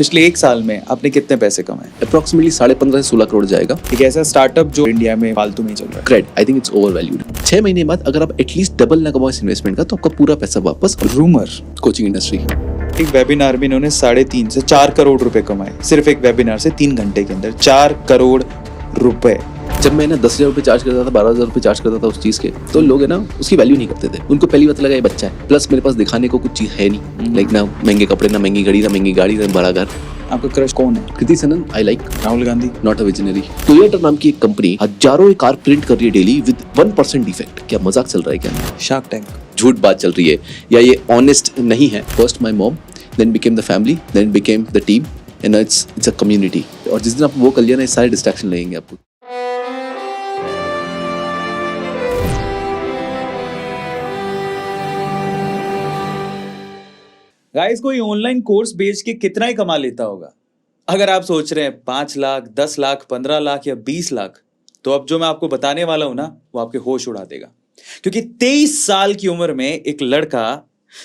पिछले एक साल में आपने कितने पैसे कमाए? अप्रोक्सीमेटली 15.5 से 16 करोड़ जाएगा। एक ऐसा स्टार्टअप जो इंडिया में फालतू में ही चल रहा है। CRED I think it's overvalued. 6 महीने बाद अगर आप एटलीस्ट डबल ना कमाओ इस इन्वेस्टमेंट का तो आपका पूरा पैसा वापस। रूमर कोचिंग इंडस्ट्री एक वेबिनार में इन्होंने 3.5 से 4 करोड़ रुपए कमाए, सिर्फ एक वेबिनार से 3 घंटे के अंदर 4 करोड़ रुपए। जब मैं ना 10,000 रुपये चार्ज करता था, 12,000 रुपये चार्ज करता था उस चीज़ के, तो लोग है ना उसकी वैल्यू नहीं करते थे। उनको पहली बात लगा ये बच्चा है, प्लस मेरे पास दिखाने को कुछ चीज़ है नहीं, लाइक ना महंगे कपड़े, ना महंगी घड़ी, ना महंगी गाड़ी, ना बड़ा घर। आपका क्रश कौन है? कृति सनन I like. Rahul Gandhi not a visionary. Toyota नाम की एक कंपनी हजारों कार प्रिंट कर रही है डेली विद 1% डिफेक्ट। क्या मजाक चल रहा है क्या? Shark tank. झूठ बात चल रही है या ये ऑनेस्ट नहीं है? First my mom, then became the family, then became the team and it's a community. और जिस दिन आप वो कर लिया ना, सारे डिस्ट्रैक्शन लगेंगे आपको। गाइस, कोई ऑनलाइन कोर्स बेच के कितना ही कमा लेता होगा? अगर आप सोच रहे हैं 5 लाख, 10 लाख, 15 लाख या 20 लाख, तो अब जो मैं आपको बताने वाला हूं ना, वो आपके होश उड़ा देगा। क्योंकि 23 साल की उम्र में एक लड़का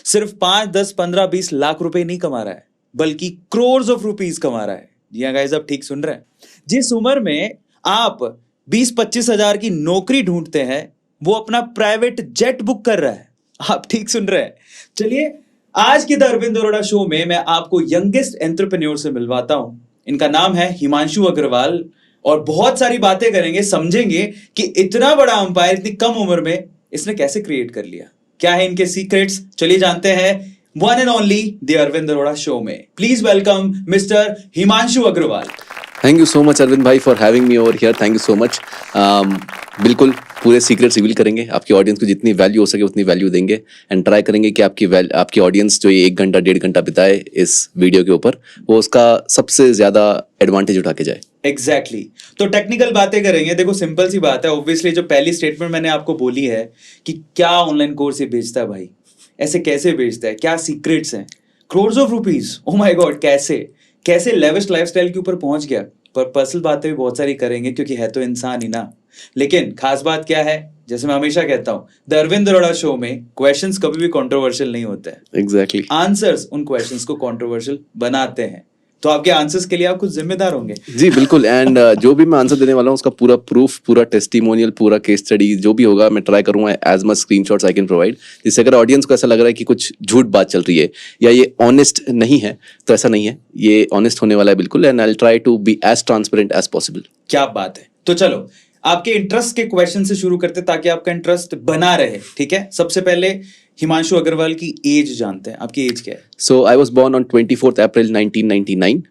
सिर्फ 5, 10, 15, 20 लाख रुपए नहीं कमा रहा है, बल्कि करोड़ ऑफ रुपीस कमा रहा है। जी हाँ गाइस, आप ठीक सुन रहे हैं। जिस उम्र में आप 20-25 हजार की नौकरी ढूंढते हैं, वो अपना प्राइवेट जेट बुक कर रहा है। आप ठीक सुन रहे हैं। चलिए, आज के द अरविंद अरोड़ा शो में मैं आपको यंगेस्ट एंटरप्रेन्योर से मिलवाता हूं। इनका नाम है हिमांशु अग्रवाल, और बहुत सारी बातें करेंगे, समझेंगे कि इतना बड़ा अंपायर इतनी कम उम्र में इसने कैसे क्रिएट कर लिया, क्या है इनके सीक्रेट्स। चलिए जानते हैं one and only the Arvind Arora show में। Please welcome mister Himanshu Agarwal. Thank you so much Arvind भाई for having me over here. Thank you so much. बिल्कुल पूरे सीक्रेट्स रिवील करेंगे, आपकी ऑडियंस को जितनी वैल्यू हो सके उतनी वैल्यू देंगे, एंड ट्राई करेंगे कि आपकी ऑडियंस जो ये 1 घंटा 1.5 घंटा बिताए इस वीडियो के ऊपर, वो उसका सबसे ज्यादा एडवांटेज उठा के जाए। एग्जैक्टली तो टेक्निकल बातें करेंगे। देखो, सिंपल सी बात है, ऑब्वियसली जो पहली स्टेटमेंट मैंने आपको बोली है कि क्या ऑनलाइन कोर्स ये बेचता है भाई, ऐसे कैसे बेचता है, क्या सीक्रेट्स हैं, crore of rupees, oh my God, कैसे लेविश लाइफस्टाइल के ऊपर पहुंच गया। पर पर्सनल बातें भी बहुत सारी करेंगे, क्योंकि है तो इंसान ही ना। लेकिन खास बात क्या है, जैसे मैं हमेशा कहता हूं, द अरविंद अरोड़ा शो में क्वेश्चंस कभी भी कंट्रोवर्शियल नहीं होते हैं। एग्जैक्टली आंसर्स उन क्वेश्चंस को कंट्रोवर्शियल बनाते हैं। तो आपके आंसर्स के लिए आप कुछ जिम्मेदार होंगे। जी बिल्कुल। एंड जो भी मैं आंसर देने वाला हूँ उसका पूरा प्रूफ, पूरा टेस्टिमोनियल, पूरा केस स्टडी जो भी होगा, मैं ट्राई करूंगा as much screenshots I can provide, जिससे अगर ऑडियंस को ऐसा लग रहा है कि कुछ झूठ बात चल रही है या ये ऑनेस्ट नहीं है, तो ऐसा नहीं है, ये ऑनेस्ट होने वाला है बिल्कुल। And I will try to be as transparent as possible. क्या बात है। तो चलो आपके इंटरेस्ट के क्वेश्चन से शुरू करते, ताकि आपका इंटरेस्ट बना रहे। ठीक है, सबसे पहले हिमांशु अग्रवाल की एज जानते हैं। आपकी एज क्या है? सो आई वॉज बॉर्न ऑन 24 अप्रैल 1999।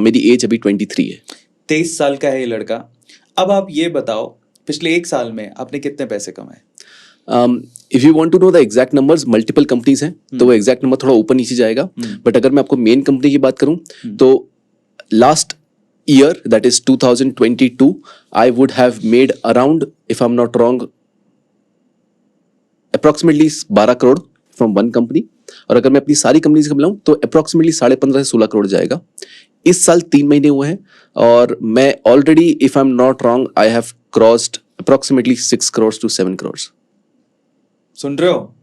मेरी एज अभी 23 है। 23 साल का है ये लड़का। अब आप ये बताओ, पिछले एक साल में आपने कितने पैसे कमाए? If you want to know the exact numbers, multiple companies हैं तो वो एग्जैक्ट नंबर थोड़ा ऊपर नीचे जाएगा। बट अगर मैं आपको मेन कंपनी की बात करूं तो last year, that is 2022, I would have made around, if I am not wrong, approximately 12 crore from one company. और अगर मैं अपनी सारी कंपनीज का मिलाऊं तो अप्रोक्सीमेटली 15.5 से 16 करोड़ जाएगा। इस साल 3 महीने हुए हैं और मैं already, if I am not wrong, I have crossed approximately 6 crore to 7 crore. सुन रहे हो?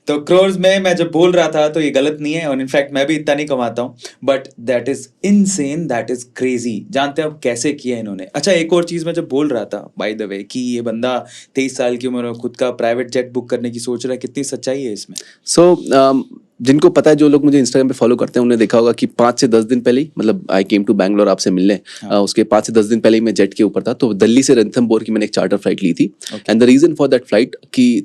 तो करोड़ में मैं जब बोल रहा था तो ये गलत नहीं है, और इनफैक्ट मैं भी इतना नहीं कमाता हूं, but that is insane, that is crazy. जानते हैं अब कैसे किया इन्होंने? अच्छा, एक और चीज मैं जब बोल रहा था बाय द वे, कि ये बंदा 23 साल की उम्र में खुद का प्राइवेट जेट बुक करने की सोच रहा है, कितनी सच्चाई है इसमें? सो जिनको पता है, जो लोग मुझे इंस्टाग्राम पे फॉलो करते हैं, उन्हें देखा होगा कि 5 से 10 दिन पहले ही, मतलब आई केम टू बैंगलोर आपसे मिलने, उसके 5 से 10 दिन पहले ही मैं जेट के ऊपर था। तो दिल्ली से रणथंबोर की मैंने एक चार्टर फ्लाइट ली थी। And the reason for that flight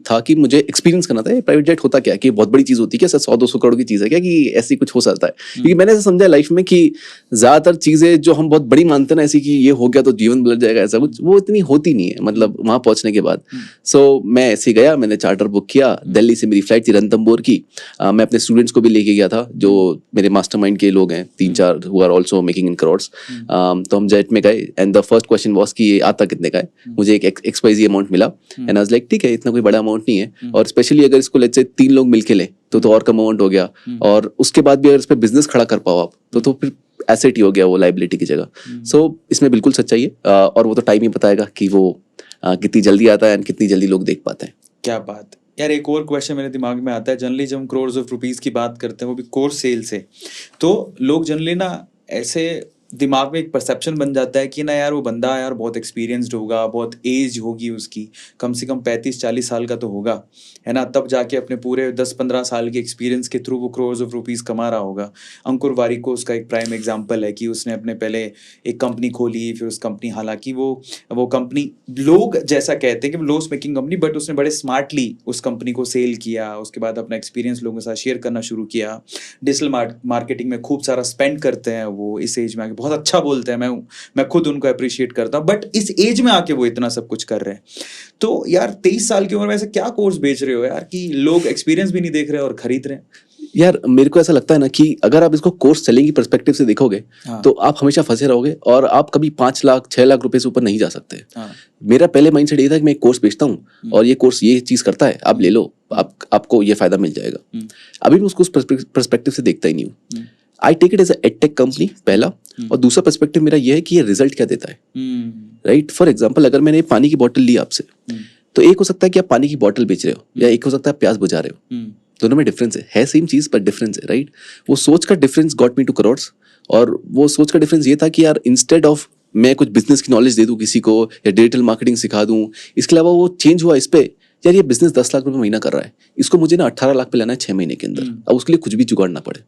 था कि मुझे एक्सपीरियंस करना था प्राइवेट जेट होता क्या, कि बहुत बड़ी चीज होती है क्या, 100-200 करोड़ की चीज है क्या, कि ऐसी कुछ हो सकता है। क्योंकि मैंने ऐसा समझा लाइफ में कि ज्यादातर चीजें जो हम बहुत बड़ी मानते हैं ना, ऐसी कि ये हो गया तो जीवन बदल जाएगा, ऐसा कुछ वो इतनी होती नहीं है, मतलब वहां पहुंचने के बाद। सो मैं ऐसे गया, मैंने चार्टर बुक किया, दिल्ली से मेरी फ्लाइट थी रणथंबोर की। मैं अपने स्टूडेंट्स को भी लेके गया था, जो मेरे मास्टरमाइंड के लोग हैं 3-4 who are also making in crores. तो हम जेट में गए and the first question was कि ये आता कितने का है। मुझे एक XYZ अमाउंट मिला एंड आई वाज लाइक ठीक है, इतना कोई बड़ा अमाउंट नहीं है, और स्पेशली अगर इसको लेट्स से 3 लोग मिलके लें तो और कम अमाउंट हो गया, और उसके बाद भी अगर इस पे बिजनेस खड़ा कर पाओ आप तो फिर एसेट ही हो गया, वो लाइबिलिटी की जगह। सो इसमें बिल्कुल सच्चाई है, और वो तो टाइम ही बताएगा कि वो कितनी जल्दी आता है एंड कितनी जल्दी लोग देख पाते हैं। क्या बात। यार एक और क्वेश्चन मेरे दिमाग में आता है, जनरली जब हम करोड़ ऑफ रुपीस की बात करते हैं वो भी कोर्स सेल से, तो लोग जनरली ना ऐसे दिमाग में एक परसेप्शन बन जाता है कि ना यार वो बंदा यार बहुत एक्सपीरियंस्ड होगा, बहुत एज होगी उसकी, कम से कम 35-40 साल का तो होगा, है ना, तब जाके अपने पूरे 10-15 साल के एक्सपीरियंस के थ्रू वो करोड़ ऑफ रुपीस कमा रहा होगा। अंकुर वारिको उसका एक प्राइम एग्जाम्पल है कि उसने अपने पहले एक कंपनी खोली, फिर उस कंपनी, हालांकि वो कंपनी लोग जैसा कहते हैं कि लॉस मेकिंग कंपनी, बट उसने बड़े स्मार्टली उस कंपनी को सेल किया, उसके बाद अपना एक्सपीरियंस लोगों के साथ शेयर करना शुरू किया, डिजिटल मार्केटिंग में खूब सारा स्पेंड करते हैं वो इस एज में आके, बहुत अच्छा बोलते हैं, मैं खुद उनको अप्रिशिएट करता हूँ, बट इस एज में आके वो इतना सब कुछ कर रहे हैं। तो यार 23 साल की उम्र में ऐसे क्या कोर्स बेच रहे हो यार कि लोग एक्सपीरियंस भी नहीं देख रहे और खरीद रहे हैं? यार मेरे को ऐसा लगता है ना कि अगर आप इसको कोर्स सेलिंग की पर्सपेक्टिव से देखोगे हाँ। तो आप हमेशा फंसे रहोगे और आप कभी 5 लाख 6 लाख रुपए से ऊपर नहीं जा सकते। हाँ। मेरा पहले माइंडसेट ये था कि मैं एक कोर्स बेचता हूँ और ये कोर्स ये चीज करता है, आप ले लो, आपको ये फायदा मिल जाएगा। अभी मैं उसको उस पर्सपेक्टिव से देखता ही नहीं हूँ। I take it as edtech company, पहला, और दूसरा पर्सपेक्टिव मेरा ये है कि ये रिजल्ट क्या देता है, राइट। फॉर एग्जाम्पल, अगर मैंने पानी की बॉटल ली आपसे, तो एक हो सकता है कि आप पानी की बॉटल बेच रहे हो, या एक हो सकता है प्याज बुझा रहे हो। दोनों में डिफरेंस है सेम चीज पर डिफरेंस है, राइट। वो सोच का difference got me to crores, और वो सोच का डिफरेंस ये था कि यार इंस्टेड ऑफ मैं कुछ बिजनेस की नॉलेज दे दूं किसी को या डिजिटल मार्केटिंग सिखा दूं, इसके अलावा वो चेंज हुआ इस पे, यार ये बिजनेस 10 लाख रुपए महीना कर रहा है, इसको मुझे ना 18 लाख पे लाना है 6 महीने के अंदर, अब उसके लिए कुछ भी जुगाड़ना पड़े।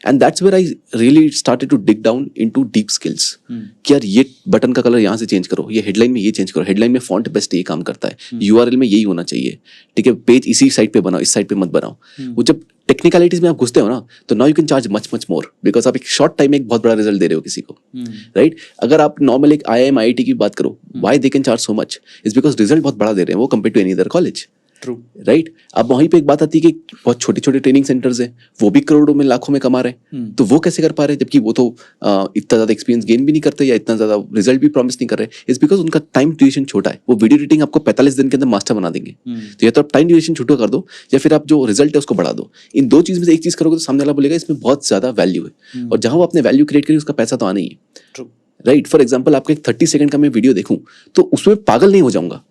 And that's where I really started to dig down into deep skills कि यार ये बटन का कलर यहाँ से चेंज करो, ये हेडलाइन में ये चेंज करो, हेडलाइन में फॉन्ट बेस्ट ये काम करता है, यूआरएल में यही होना चाहिए, ठीक है, पेज इसी साइड पे बनाओ, इस साइड पे मत बनाओ। वो जब टेक्निकलिटीज में आप घुसते हो ना, तो now you can charge much more, because आप एक शॉर्ट टाइम में एक बहुत बड़ा रिजल्ट दे रहे हो किसी को, राइट। अगर आप नॉर्मल एक IIM IIT की बात करो, why they can charge so much, is because result बहुत बड़ा दे रहे हैं वो compare to any other college, true, right. अब वहीं पे एक बात आती है कि बहुत छोटे छोटे ट्रेनिंग सेंटर्स हैं, वो भी करोड़ों में लाखों में कमा रहे हैं, तो वो कैसे कर पा रहे हैं, जबकि वो तो इतना ज्यादा एक्सपीरियंस गेन भी नहीं करते या इतना ज्यादा रिजल्ट भी प्रॉमिस नहीं कर रहे। इट्स बिकॉज उनका टाइम ड्यूरेशन छोटा है। वो वीडियो एडिटिंग आपको 45 दिन के अंदर मास्टर बना देंगे, तो या तो आप टाइम ड्यूरेशन छोटा कर दो या फिर आप जो रिजल्ट है उसको बढ़ा दो। इन दो चीज में से एक चीज करोगे तो सामने वाला बोलेगा इसमें बहुत ज्यादा वैल्यू है, और जहां वो अपने वैल्यू क्रिएट करें उसका पैसा तो आना ही है, राइट। फॉर एग्जाम्पल, आपका एक 30 सेकंड का मैं वीडियो देखूं तो उसमें पागल नहीं हो जाऊंगा,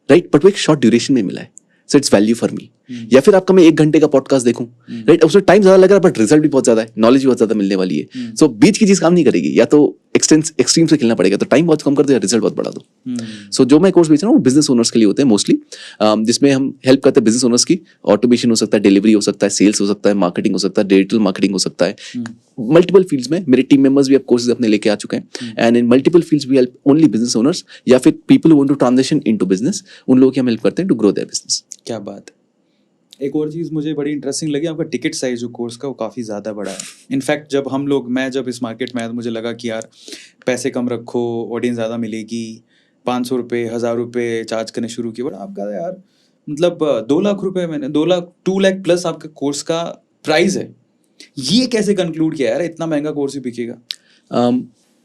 राइट, बट वो एक शॉर्ट ड्यूरेशन में मिला है, so it's value for me. या फिर आपका मैं 1 घंटे का पॉडकास्ट देखूं, राइट, उसमें टाइम ज्यादा लग रहा है बट रिजल्ट भी बहुत ज्यादा है, नॉलेज भी बहुत ज्यादा मिलने वाली है। सो बीच की चीज काम नहीं करेगी, या तो एक्सट्रीम से खेलना पड़ेगा, तो टाइम बहुत कम कर दो या रिजल्ट बहुत बढ़ा दो। सो जो मैं कोर्स बेच रहा हूँ वो बिजनेस ओनर्स के लिए होते हैं मोस्टली, जिसमें हम हेल्प करते हैं बिजनेस ओनर्स की। ऑटोमेशन हो सकता है, डिलीवरी हो सकता है, सेल्स हो सकता है, मार्केटिंग हो सकता है, डिजिटल मार्केटिंग हो सकता है, मल्टीपल फील्ड्स में मेरे टीम मेंबर्स भी अब कोर्सेज अपने लेके आ चुके हैं। And in multiple fields we help only business owners या फिर people who want to transition into business, उन लोगों की हम हेल्प करते हैं टू ग्रो देयर बिजनेस। क्या बात है। एक और चीज़ मुझे बड़ी इंटरेस्टिंग लगी, आपका टिकट साइज जो कोर्स का वो काफ़ी ज़्यादा बड़ा है। इनफैक्ट मैं जब इस मार्केट में आया तो मुझे लगा कि यार पैसे कम रखो, ऑडियंस ज़्यादा मिलेगी, 500 रुपये 1000 रुपये चार्ज करने शुरू किए, बट आपका यार मतलब 2 लाख रुपये, मैंने 2 लाख प्लस आपका कोर्स का प्राइस है। ये कैसे कंक्लूड किया यार, इतना महंगा कोर्स ही बिकेगा?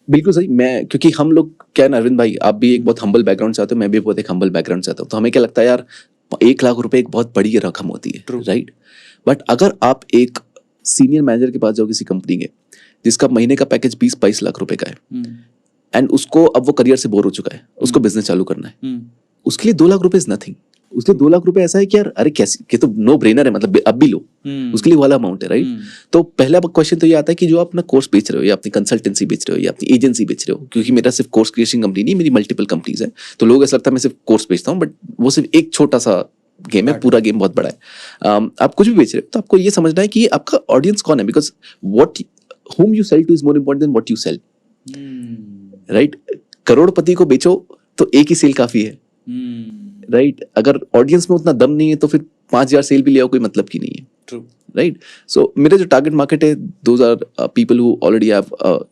बिल्कुल सही। मैं, क्योंकि हम लोग क्या है अरविंद भाई, आप भी एक बहुत हम्बल बैकग्राउंड से आते हो, मैं भी बहुत एक हम्बल बैकग्राउंड से आता हूँ, तो हमें क्या लगता है यार 1 लाख रुपए एक बहुत बड़ी रकम होती है, राइट। बट अगर आप एक सीनियर मैनेजर के पास जाओ किसी कंपनी के, जिसका महीने का पैकेज 20-22 लाख रुपए का है, एंड उसको अब वो करियर से बोर हो चुका है, उसको बिजनेस चालू करना है, उसके लिए 2 लाख रुपए इज नथिंग। उसके 2 लाख रुपए ऐसा है कि यार अरे कैसे, ये तो नो ब्रेनर है, मतलब अब भी लो, उसके लिए वाला अमाउंट है, राइट। तो पहला क्वेश्चन तो ये आता है कि जो आप अपना कोर्स बेच रहे हो या अपनी कंसल्टेंसी बेच रहे हो या अपनी एजेंसी बेच रहे हो, क्योंकि मेरा सिर्फ कोर्स क्रिएशन कंपनी नहीं, मेरी मल्टीपल कंपनीज है, तो लोग ऐसा लगता है मैं सिर्फ कोर्स बेचता हूँ, बट वो सिर्फ एक छोटा सा गेम है, पूरा गेम बहुत बड़ा है। आप कुछ भी बेच रहे हो तो आपको ये समझना है कि आपका ऑडियंस कौन है, because what whom you sell to is more important than what you sell, right. करोड़पति को बेचो तो एक ही सेल काफी है, राइट। अगर ऑडियंस में उतना दम नहीं है तो फिर 5000 सेल भी ले आओ, कोई मतलब की नहीं है, ट्रू, राइट। सो मेरे जो टारगेट मार्केट है, those are people who already have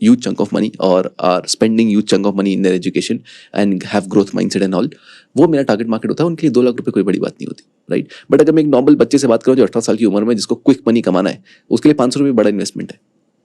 huge chunk of money or are spending huge chunk of money in their education and have growth mindset and all, वो मेरा target market होता है। उनके लिए 2 लाख रुपए कोई बड़ी बात नहीं होती, राइट। बट अगर मैं एक नॉर्मल बच्चे से बात करूँ जो 18 साल की उम्र में, जिसको क्विक मनी कमाना है, उसके लिए 500 रुपये बड़ा इन्वेस्टमेंट है,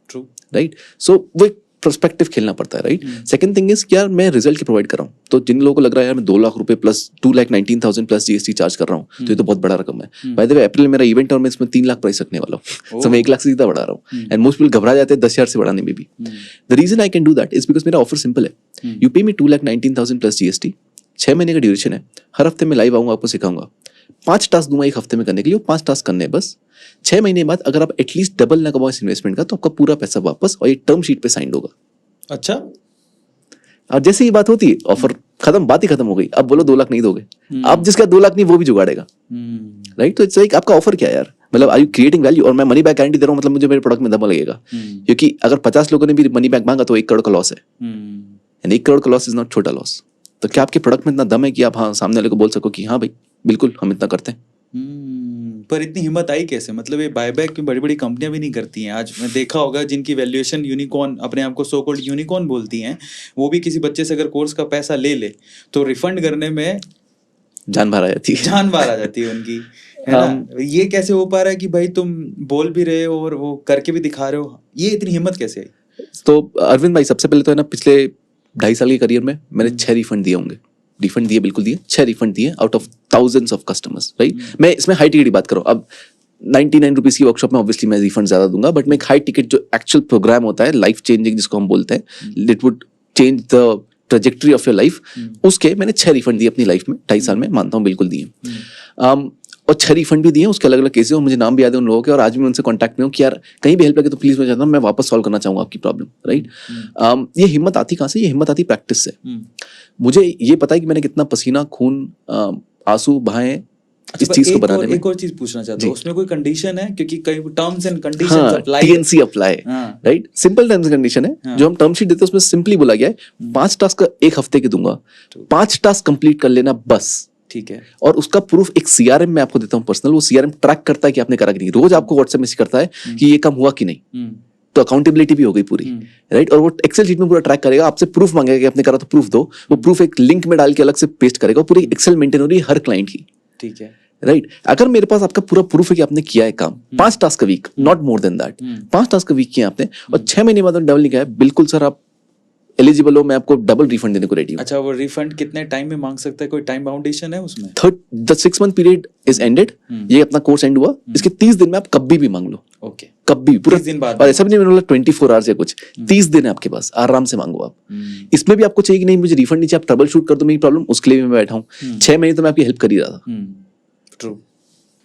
ट्रू, राइट। सो वो एक पर्सपेक्टिव खेलना पड़ता है, राइट। सेकंड थिंग इज यार मैं रिजल्ट की प्रोवाइड कर रहा हूँ, तो जिन लोगों को लग रहा है यार मैं 2 लाख रुपए प्लस 2,19,000 प्लस GST चार्ज कर रहा हूँ, तो ये तो बहुत बड़ा रकम है। बाय द वे अप्रैल में मेरा इवेंट और मैं इसमें 3 लाख प्राइस रखने वाला हूँ, तो मैं 1 लाख से सीधा बढ़ा रहा हूँ। एंड मोस्ट पीपल घबरा जाते हैं 10,000 से बढ़ाने में भी। The reason I can do that is because मेरा ऑफर सिंपल है। You pay me 2,19,000 plus GST, 6 महीने का ड्यूरेशन है, हर हफ्ते में लाइव आऊंगा, आपको सिखाऊंगा। 5 टास्क दूंगा एक हफ्ते में करने के लिए, 5 टास्क करने हैं बस। 6 महीने बाद अगर आप एटलीस्ट डबल ना कमाओ इस इन्वेस्टमेंट का, तो आपका पूरा पैसा वापस और ये टर्म शीट पे साइन होगा। अच्छा, और जैसे ही बात होती है, ऑफर खत्म, बात ही खत्म हो गई। अब बोलो 2 लाख नहीं दोगे, अब जिसका 2 लाख नहीं वो भी जुगाड़ेगा, राइट। तो इट्स लाइक आपका ऑफर क्या है यार, मतलब आर यू क्रिएटिंग वैल्यू, और मैं मनी बैक गारंटी दे रहा हूँ, मतलब मुझे मेरे प्रोडक्ट में दम लगेगा, क्योंकि अगर 50 लोगों ने भी मनी बैक मांगा तो 1 करोड़ का लॉस है, एंड 1 करोड़ का लॉस इज नॉट छोटा लॉस। तो क्या आपके प्रोडक्ट में इतना दम है कि आप हाँ सामने वाले को बोल सको कि हाँ भाई बिल्कुल हम इतना करते हैं। पर इतनी हिम्मत आई कैसे? मतलब ये बायबैक की बड़ी बड़ी कंपनियां भी नहीं करती हैं। आज मैं देखा होगा जिनकी वैल्यूएशन यूनिकॉर्न, अपने आप को सो कॉल्ड यूनिकॉर्न बोलती हैं, वो भी किसी बच्चे से अगर कोर्स का पैसा ले ले तो रिफंड करने में जान बाहर आ जाती है, जान बाहर आ जाती है उनकी, है ना। ये कैसे हो पा रहा है कि भाई तुम बोल भी रहे हो और वो करके भी दिखा रहे हो, ये इतनी हिम्मत कैसे आई? तो अरविंद भाई सबसे पहले तो है ना, पिछले 2.5 साल के करियर में मैंने 6 रिफंड दिए होंगे, रिफंड दिए, बिल्कुल दिए, 6 रिफंड दिए out of thousands of customers, right. मैं इसमें हाई टिकट की बात करूँ, अब 99 रुपीज की वर्कशॉप में ऑब्वियसली मैं रिफंड ज्यादा दूंगा, बट मैं एक हाई टिकट जो एक्चुअल प्रोग्राम होता है, लाइफ चेंजिंग जिसको हम बोलते हैं, it would change the trajectory of your life, उसके मैंने 6 रिफंड दिए अपनी लाइफ में 2.5 साल में, मानता हूँ बिल्कुल दिए। और 6 रिफंड भी दिए, उसके अलग अलग केसेस, और मुझे नाम भी याद है उन लोगों के, और आज भी मैं उनसे कॉन्टैक्ट में हूँ कि यार कहीं भी हेल्प लगे तो प्लीज मैं चाहता हूँ, मैं वापस सॉल्व करना चाहूंगा आपकी प्रॉब्लम, राइट। ये हिम्मत आती कहाँ से? ये हिम्मत आती प्रैक्टिस से। मुझे ये पता है कि मैंने कितना पसीना, खून, आंसू बहाए इस चीज को बनाने में। एक और चीज पूछना चाहता हूँ, उसमें कोई कंडीशन है? क्योंकि कई टर्म्स एंड हाँ, conditions apply, TNC apply, right, simple terms and condition है। जो हम टर्म शीट देते हैं उसमें सिंपली बोला गया है 5 टास्क का 1 हफ्ते के दूंगा, 5 टास्क कंप्लीट कर लेना बस, ठीक है। और उसका प्रूफ एक सीआरएम में आपको देता हूँ पर्सनल, वो सीआरएम ट्रैक करता है कि आपने करा कि नहीं, रोज आपको व्हाट्सएप मैसेज करता है कि ये काम हुआ कि नहीं, तो अकाउंटेबिलिटी भी हो गई पूरी, राइट। और वो एक्सेल शीट में पूरा ट्रैक करेगा, आपसे प्रूफ मांगेगा कि आपने करा तो प्रूफ दो, वो प्रूफ एक लिंक में डाल के अलग से पेस्ट करेगा, पूरी एक्सेल मेंटेन हो रही है हर क्लाइंट की, ठीक है, राइट। अगर मेरे पास आपका पूरा प्रूफ है कि आपने किया है काम, 5 टास्क का week, not more than that, 5 task का वीक किया आपने, और 6 महीने बाद डबल नहीं किया, बिल्कुल सर आप एलिजिबल हो, मैं आपको डबल रिफंड देने को रेडी हूँ। अच्छा, वो रिफंड कितने टाइम में मांग सकता है? कोई टाइम बाउंडेशन है उसमें? The 6 month period is ended, ये अपना कोर्स एंड हुआ, इसके 30 दिन में आप कभी भी मांग लो, ओके, कभी पूरा 30 दिन बाद। और ऐसा भी नहीं मैंने बोला 24 आवर्स या कुछ, 30 दिन है आपके पास, आराम से मांगो आप। इसमें भी आपको चाहिए कि नहीं मुझे रिफंड नहीं चाहिए, आप ट्रबल शूट कर दो मेरी प्रॉब्लम, उसके लिए भी मैं बैठा हूँ। 6 महीने तो मैं आपकी हेल्प कर ही रहा था। ट्रू।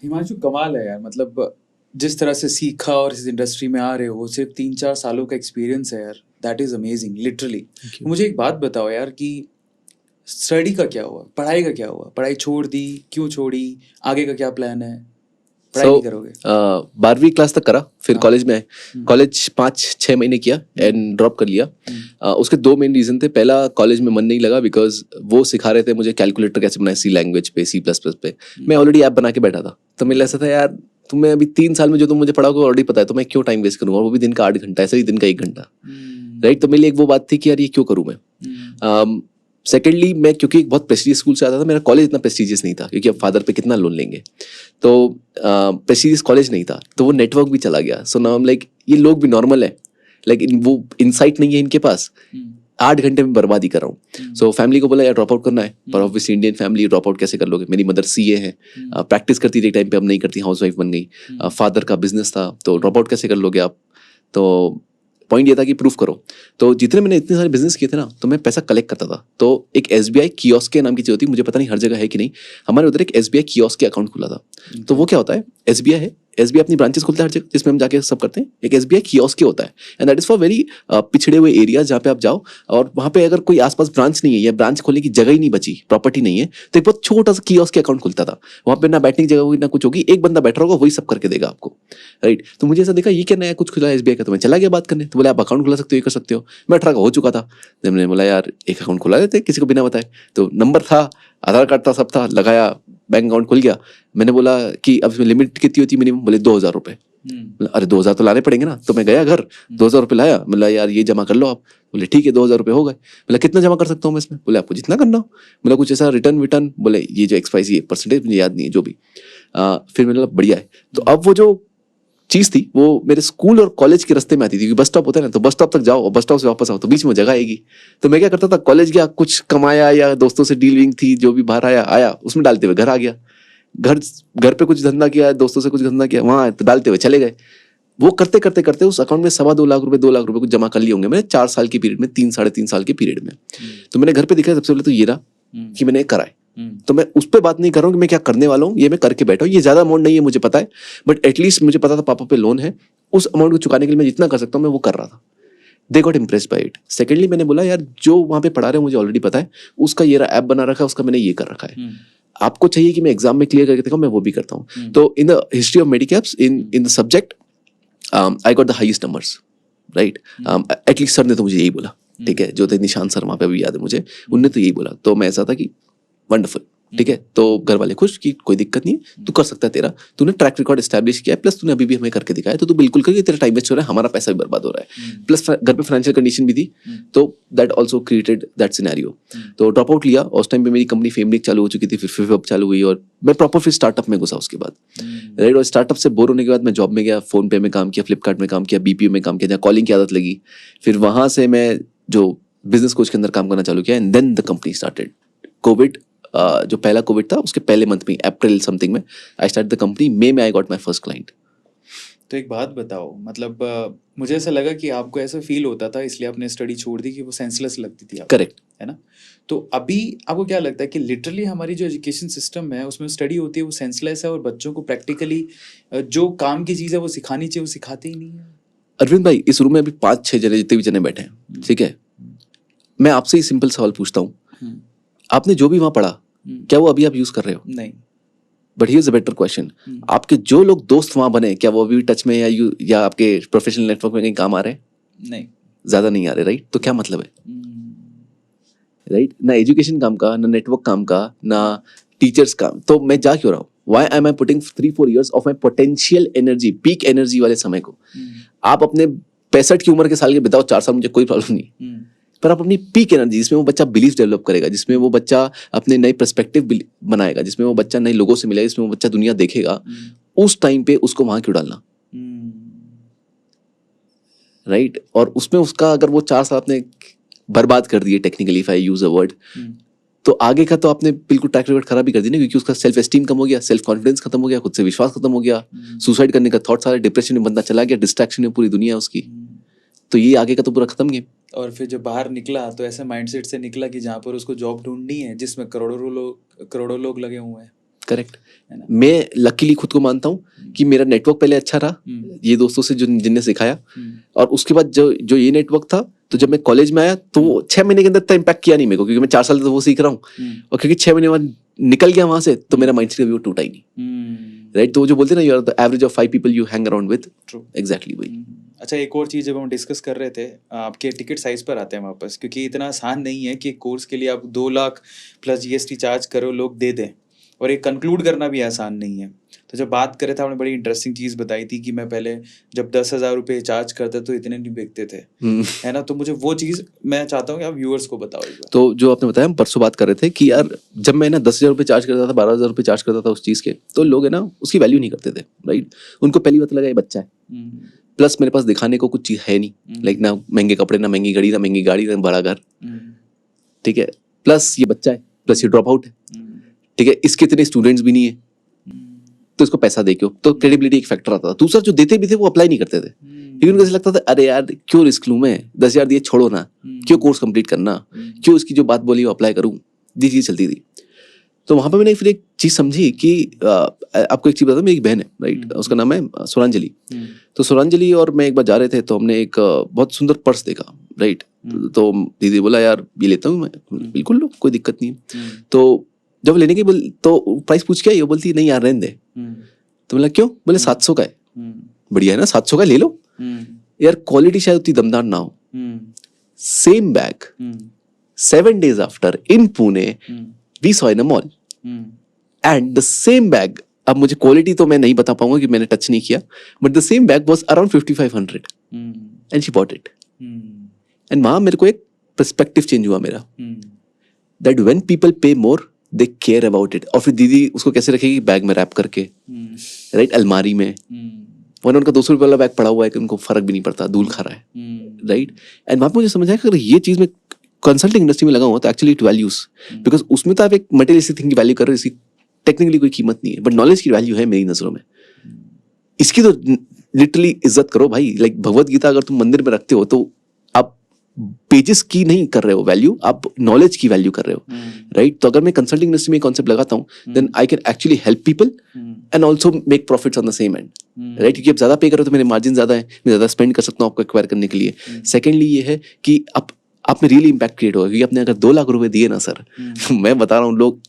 हिमांशु, कमाल है यार, मतलब जिस तरह से सीखा और इस इंडस्ट्री में आ रहे हो, सिर्फ 3-4 सालों का एक्सपीरियंस है यार, दैट इज अमेजिंग लिटरली। मुझे एक बात बताओ यार कि स्टडी का क्या हुआ, पढ़ाई का क्या हुआ? पढ़ाई छोड़ दी, क्यों छोड़ी? आगे का क्या प्लान है? पढ़ाई नहीं करोगे? 12वीं क्लास तक करा, फिर कॉलेज में आए, कॉलेज 5-6 महीने किया एंड ड्रॉप कर लिया। उसके 2 मेन रीजन थे। पहला, कॉलेज में मन नहीं लगा बिकॉज वो सिखा रहे थे मुझे कैलकुलेटर कैसे बनाए, सी लैंग्वेज पे, C++ पे। मैं ऑलरेडी ऐप बना के बैठा था, तो मेरे ऐसा था यार तुम्हें अभी 3 साल में जो तुम मुझे पढ़ाओगे ऑलरेडी पता है, तो मैं क्यों टाइम वेस्ट करूंगा, वो भी दिन का 8 घंटा, ऐसे ही दिन का 1 घंटा, राइट। तो मेरे लिए एक वो बात थी कि यार ये क्यों करूं मैं। सेकेंडली, मैं क्योंकि एक बहुत प्रेस्टीजियस स्कूल से आता था, मेरा कॉलेज इतना प्रेस्टीजियस नहीं था, क्योंकि अब फादर पे कितना लोन लेंगे, तो प्रेस्टीजियस कॉलेज नहीं था, तो वो नेटवर्क भी चला गया। सो नाउ लाइक ये लोग भी नॉर्मल है, लाइक वो इनसाइट नहीं है इनके पास, 8 घंटे में बर्बादी कर रहा हूँ। सो फैमिली को बोला यार ड्रॉप आउट करना है, पर obviously Indian family drop out कैसे कर लोगे। मेरी मदर CA है, प्रैक्टिस करती थी एक टाइम पे, अब नहीं करती, हाउस वाइफ बन गई। फादर का बिजनेस था, तो ड्रॉप आउट कैसे कर लोगे आप। तो पॉइंट ये था कि प्रूफ करो। तो जितने मैंने इतने सारे बिजनेस किए थे ना, तो मैं पैसा कलेक्ट करता था। तो एक SBI कियोस्क के नाम की चीज होती है, मुझे पता नहीं हर जगह है कि नहीं, हमारे उधर एक SBI कियोस्क के अकाउंट खुला था। तो वो क्या होता है, SBI है, SBI अपनी ब्रांचेस खोलता है हर जगह, जिसमें हम जाके सब करते हैं। एक SBI कियोस्क होता है, and that is for very पिछड़े हुए एरियाज, जहाँ पे आप जाओ और वहाँ पे अगर कोई आसपास ब्रांच नहीं है या ब्रांच खोलने की जगह ही नहीं बची, प्रॉपर्टी नहीं है, तो एक बहुत छोटा सा कियोस्क के अकाउंट खुलता था। वहाँ पे ना बैठने की जगह होगी ना कुछ होगी, एक बंदा बैठा होगा वही सब करके देगा आपको, राइट। तो मुझे ऐसा देखा ये क्या नया कुछ खुला SBI का, तो मैं चला गया बात करने। तो बोले आप अकाउंट खुला सकते हो, ये कर सकते हो। मैं 18 का हो चुका था, जब मैंने बोला यार एक अकाउंट खुला देते किसी को बिना बताए। तो नंबर था, आधार कार्ड था, सब था, लगाया, बैंक अकाउंट खुल गया। मैंने बोला कि अब इसमें लिमिट कितनी होती है मिनिमम, बोले 2000 रुपए। अरे 2000 तो लाने पड़ेंगे ना। तो मैं गया घर, 2000 रुपए लाया, बोला यार ये जमा कर लो आप। बोले ठीक है 2000 रुपए हो गए। बोला कितना जमा कर सकता हूँ मैं इसमें? बोले आपको जितना करना हो। बोला कुछ ऐसा रिटर्न विटर्न? बोले ये जो XYZ परसेंटेज मुझे याद नहीं है, जो भी। फिर मैंने बोला बढ़िया है। तो अब वो जो चीज थी वो मेरे स्कूल और कॉलेज के रास्ते में आती थी। बस स्टॉप होता है ना, तो बस स्टॉप तक जाओ और बस स्टॉप से वापस आओ, तो बीच में जगह आएगी। तो मैं क्या करता था, कॉलेज गया, कुछ कमाया या दोस्तों से डीलिंग थी, जो भी बाहर आया उसमें डालते हुए घर आ गया। घर पे कुछ धंधा किया, दोस्तों से कुछ धंधा किया, वहां तो डालते हुए चले गए। वो करते करते करते उस अकाउंट में 2.25 लाख रुपए 2 लाख रुपए कुछ जमा कर लिए होंगे मैंने 4 साल के पीरियड में, 3 साढ़े 3 साल के पीरियड में। तो मैंने घर पे दिखा सबसे पहले तो ये रहा कि मैंने कराए। तो मैं उस पर बात नहीं कर रहा हूँ कि मैं क्या करने वाला हूँ, ये मैं करके बैठा हूँ, ये ज्यादा अमाउंट नहीं है मुझे पता है, बट एटलीस्ट मुझे पता था पापा पे लोन है, उस अमाउंट को चुकाने के लिए मैं जितना कर सकता हूँ मैं वो कर रहा था. They got impressed by it. Secondly मैंने बोला यार जो वहाँ पे पढ़ा रहे हैं मुझे ऑलरेडी पता है, उसका ये ऐप बना रखा है, उसका मैंने ये कर रखा है, आपको चाहिए कि मैं एग्जाम में क्लियर करके दिखाऊं, मैं वो भी करता हूँ. तो in the history of Medicaps in the subject I got the highest numbers, right. At least sir ने तो मुझे यही बोला, ठीक है, जो थे निशान शर्मा पे भी याद है मुझे, उनने तो यही बोला. तो मैं ऐसा था कि वंडरफुल, ठीक है. तो घर वाले खुश कि कोई दिक्कत नहीं है, तू कर सकता है, तेरा तूने ट्रैक रिकॉर्ड एस्टैब्लिश किया है, प्लस तूने अभी भी हमें करके दिखाया, तो तू बिल्कुल करिए, तेरा टाइम वेस्ट हो रहा है, हमारा पैसा भी बर्बाद हो रहा है, प्लस घर पे फाइनेंशियल कंडीशन भी थी, तो that also created that scenario. तो ड्रॉप आउट लिया. उस टाइम पे मेरी कंपनी फेमलिक चालू हो चुकी थी, फिर फिवअप चालू हुई और मैं प्रॉपर फिर स्टार्टअप में घुसा उसके बाद, राइट. और स्टार्टअप से बोर होने के बाद मैं जॉब में गया, फोन पे में काम किया, फ्लिपकार्ट में काम किया, बीपीओ में काम किया, जहाँ कॉलिंग की आदत लगी. फिर वहां से मैं जो बिजनेस कोच के अंदर काम करना चालू किया, and then the company started. COVID जो पहला कोविड था उसके पहले मंथ में, अप्रैल समथिंग में आई स्टार्ट द कंपनी. मई में I got my first client. तो एक बात बताओ, मतलब मुझे ऐसा लगा कि आपको ऐसा फील होता था इसलिए आपने स्टडी छोड़ दी कि वो सेंसलेस लगती थी आपको, करेक्ट है ना. तो अभी आपको क्या लगता है कि लिटरली हमारी जो एजुकेशन सिस्टम है उसमें स्टडी होती है वो सेंसलेस है, और बच्चों को प्रैक्टिकली जो काम की चीज़ है वो सिखानी चाहिए वो सिखाते ही नहीं है? अरविंद भाई, इस रूम में अभी 5-6 जने जितने भी जने बैठे हैं, ठीक है, मैं आपसे ही सिंपल सवाल पूछता हूँ, आपने जो भी वहां पढ़ा क्या वो अभी आप यूज कर रहे हो? नहीं. But here's a better question, आपके जो लोग दोस्त वहां बने क्या वो अभी टच में या आपके प्रोफेशनल नेटवर्क में कहीं काम आ रहे हैं? नहीं. ज्यादा नहीं आ रहे, राइट. तो क्या मतलब है, राइट. ना एजुकेशन काम का, ना नेटवर्क काम का, ना टीचर्स काम. तो मैं जा क्यों रहा हूँ? Why am I putting 3-4 years of my potential energy, peak energy वाले समय को? आप अपने 65 की उम्र के साल के बिताओ 4 साल, मुझे कोई प्रॉब्लम नहीं, पर आप अपनी पीक एनर्जी जिसमें वो बच्चा बिलीफ डेवलप करेगा, जिसमें वो बच्चा अपने नए पर्सपेक्टिव बनाएगा, जिसमें वो बच्चा नए लोगों से मिलेगा, जिसमें वो बच्चा दुनिया देखेगा, उस टाइम पे उसको वहां क्यों डालना, राइट. और उसमें उसका अगर वो 4 साल आपने बर्बाद कर दिए, technically if I use a word, तो आगे का तो आपने बिल्कुल ट्रैक रिकॉर्ड खराब ही कर दी ना, क्योंकि उसका सेल्फ एस्टीम कम हो गया, सेल्फ कॉन्फिडेंस खत्म हो गया, खुद से विश्वास खत्म हो गया, सुसाइड करने का थॉट सारा, डिप्रेशन में बंदा चला गया, डिस्ट्रैक्शन में पूरी दुनिया उसकी. तो ये आगे का तो पूरा खत्म गेम. और फिर जब बाहर निकला तो ऐसे माइंडसेट से निकला कि जहाँ पर उसको जॉब ढूंढनी है जिसमें करोड़ों लोग लगे हुए हैं. करेक्ट. मैं लकीली खुद को मानता हूँ कि मेरा नेटवर्क पहले अच्छा रहा, ये दोस्तों से जिनने सिखाया, और उसके बाद जो ये नेटवर्क था, तो जब मैं कॉलेज में आया तो 6 महीने के अंदर इतना इम्पैक्ट किया नहीं मेरे को, क्योंकि मैं 4 साल तो वो सीख रहा हूँ, और क्योंकि 6 महीने बाद निकल गया वहां से, तो मेरा माइंडसेट कभी वो टूटा ही नहीं, राइट. तो वो जो बोलते हैं ना, you are the average of 5 people you hang around with. Exactly वही. अच्छा, एक और चीज़ जब हम डिस्कस कर रहे थे, आपके टिकट साइज पर आते हैं वापस, क्योंकि इतना आसान नहीं है कि कोर्स के लिए आप 2 लाख प्लस जीएसटी चार्ज करो लोग दे दें, और एक कंक्लूड करना भी आसान नहीं है. तो जब बात करे थे आपने बड़ी इंटरेस्टिंग चीज़ बताई थी कि मैं पहले जब 10,000 रुपये चार्ज करता तो इतने नहीं बिकते थे, है ना. तो मुझे वो चीज़ मैं चाहता हूँ कि आप व्यूअर्स को बताओ एक बार. तो जो आपने बताया, हम परसों बात कर रहे थे कि यार जब मैं ना 10,000 रुपये चार्ज करता था, 12,000 रुपये चार्ज करता था उस चीज़ के, तो लोग है ना उसकी वैल्यू नहीं करते थे, राइट. उनको पहली बात लगा ये बच्चा है, प्लस मेरे पास दिखाने को कुछ चीज़ है नहीं, लाइक ना महंगे कपड़े, ना महंगी घड़ी, ना महंगी गाड़ी, ना बड़ा घर, ठीक है. प्लस ये बच्चा है, प्लस ये ड्रॉप आउट है, ठीक है. इसके इतने स्टूडेंट्स भी नहीं है, तो इसको पैसा दे क्यों? तो क्रेडिबिलिटी एक फैक्टर आता था. दूसरा, जो देते भी थे वो अप्लाई नहीं करते थे, क्योंकि उनको ऐसा लगता था अरे यार क्यों रिस्क लूं मैं, 10,000 दिए छोड़ो ना, क्यों कोर्स कंप्लीट करना, क्यों इसकी जो बात बोली वो अप्लाई करूं, ये चीज चलती थी. तो वहां पर मैंने फिर एक चीज समझी कि आपको एक चीज बता, मेरी एक बहन है, राइट, उसका नाम है सुरांजलि. तो सुरांजलि और मैं एक बार जा रहे थे, तो हमने एक बहुत सुंदर पर्स देखा, राइट. तो दीदी बोला यार ये लेता हूँ मैं, बिल्कुल लो, कोई दिक्कत नहीं है. तो जब लेने की तो प्राइस पूछ के आई, वो बोलती नहीं यार रहने दे. तो बोला क्यों? बोले 700 का है. बढ़िया है ना, 700 का ले लो यार, क्वालिटी शायद उतनी दमदार ना हो. Same bag 7 days after in Pune we saw in a mall, and the same bag, अब मुझे क्वालिटी तो मैं नहीं बता पाऊंगा कि मैंने टच नहीं किया, but the same bag was around 5,500 and she bought it. And वहां मेरे को एक पर्सपेक्टिव चेंज हुआ मेरा, दैट व्हेन पीपल पे मोर दे केयर अबाउट इट. और फिर दीदी उसको कैसे रखेगी? बैग में रैप करके, राइट, अलमारी में. वरना उनका 200 रुपये वाला बैग पड़ा हुआ है कि उनको फर्क भी नहीं पड़ता, धूल खा रहा है, राइट. एंड वहां मुझे समझ आया कि अगर ये चीज में कंसल्टिंग इंडस्ट्री में लगा हुआ तो एक्चुअली इट वैल्यूज, बिकॉज उसमें तो आप एक मटेरियलिस्टिक थिंग की वैल्यू कर रहे हो, इसकी टेक्निकली कोई कीमत नहीं है, बट नॉलेज की वैल्यू है मेरी नजरों में. इसकी तो लिटरली इज्जत करो भाई. लाइक भगवत गीता अगर तुम मंदिर में रखते हो तो आप पेजेस की नहीं कर रहे हो वैल्यू, आप नॉलेज की वैल्यू कर रहे हो, राइट? तो अगर मैं कंसल्टिंग इंडस्ट्री में कॉन्सेप्ट लगाता हूँ, then I can actually help people and also make profits on the same end, right? क्योंकि आप ज्यादा पे कर रहे हो तो मेरे मार्जिन ज्यादा है, मैं ज्यादा स्पेंड कर सकता हूँ आपको एक्वायर करने के लिए। सेकेंडली ये है कि आप में रियली इंपैक्ट क्रिएट होगा, क्योंकि आपने अगर 2 लाख रुपए दिए ना सर, मैं बता रहा हूँ लोग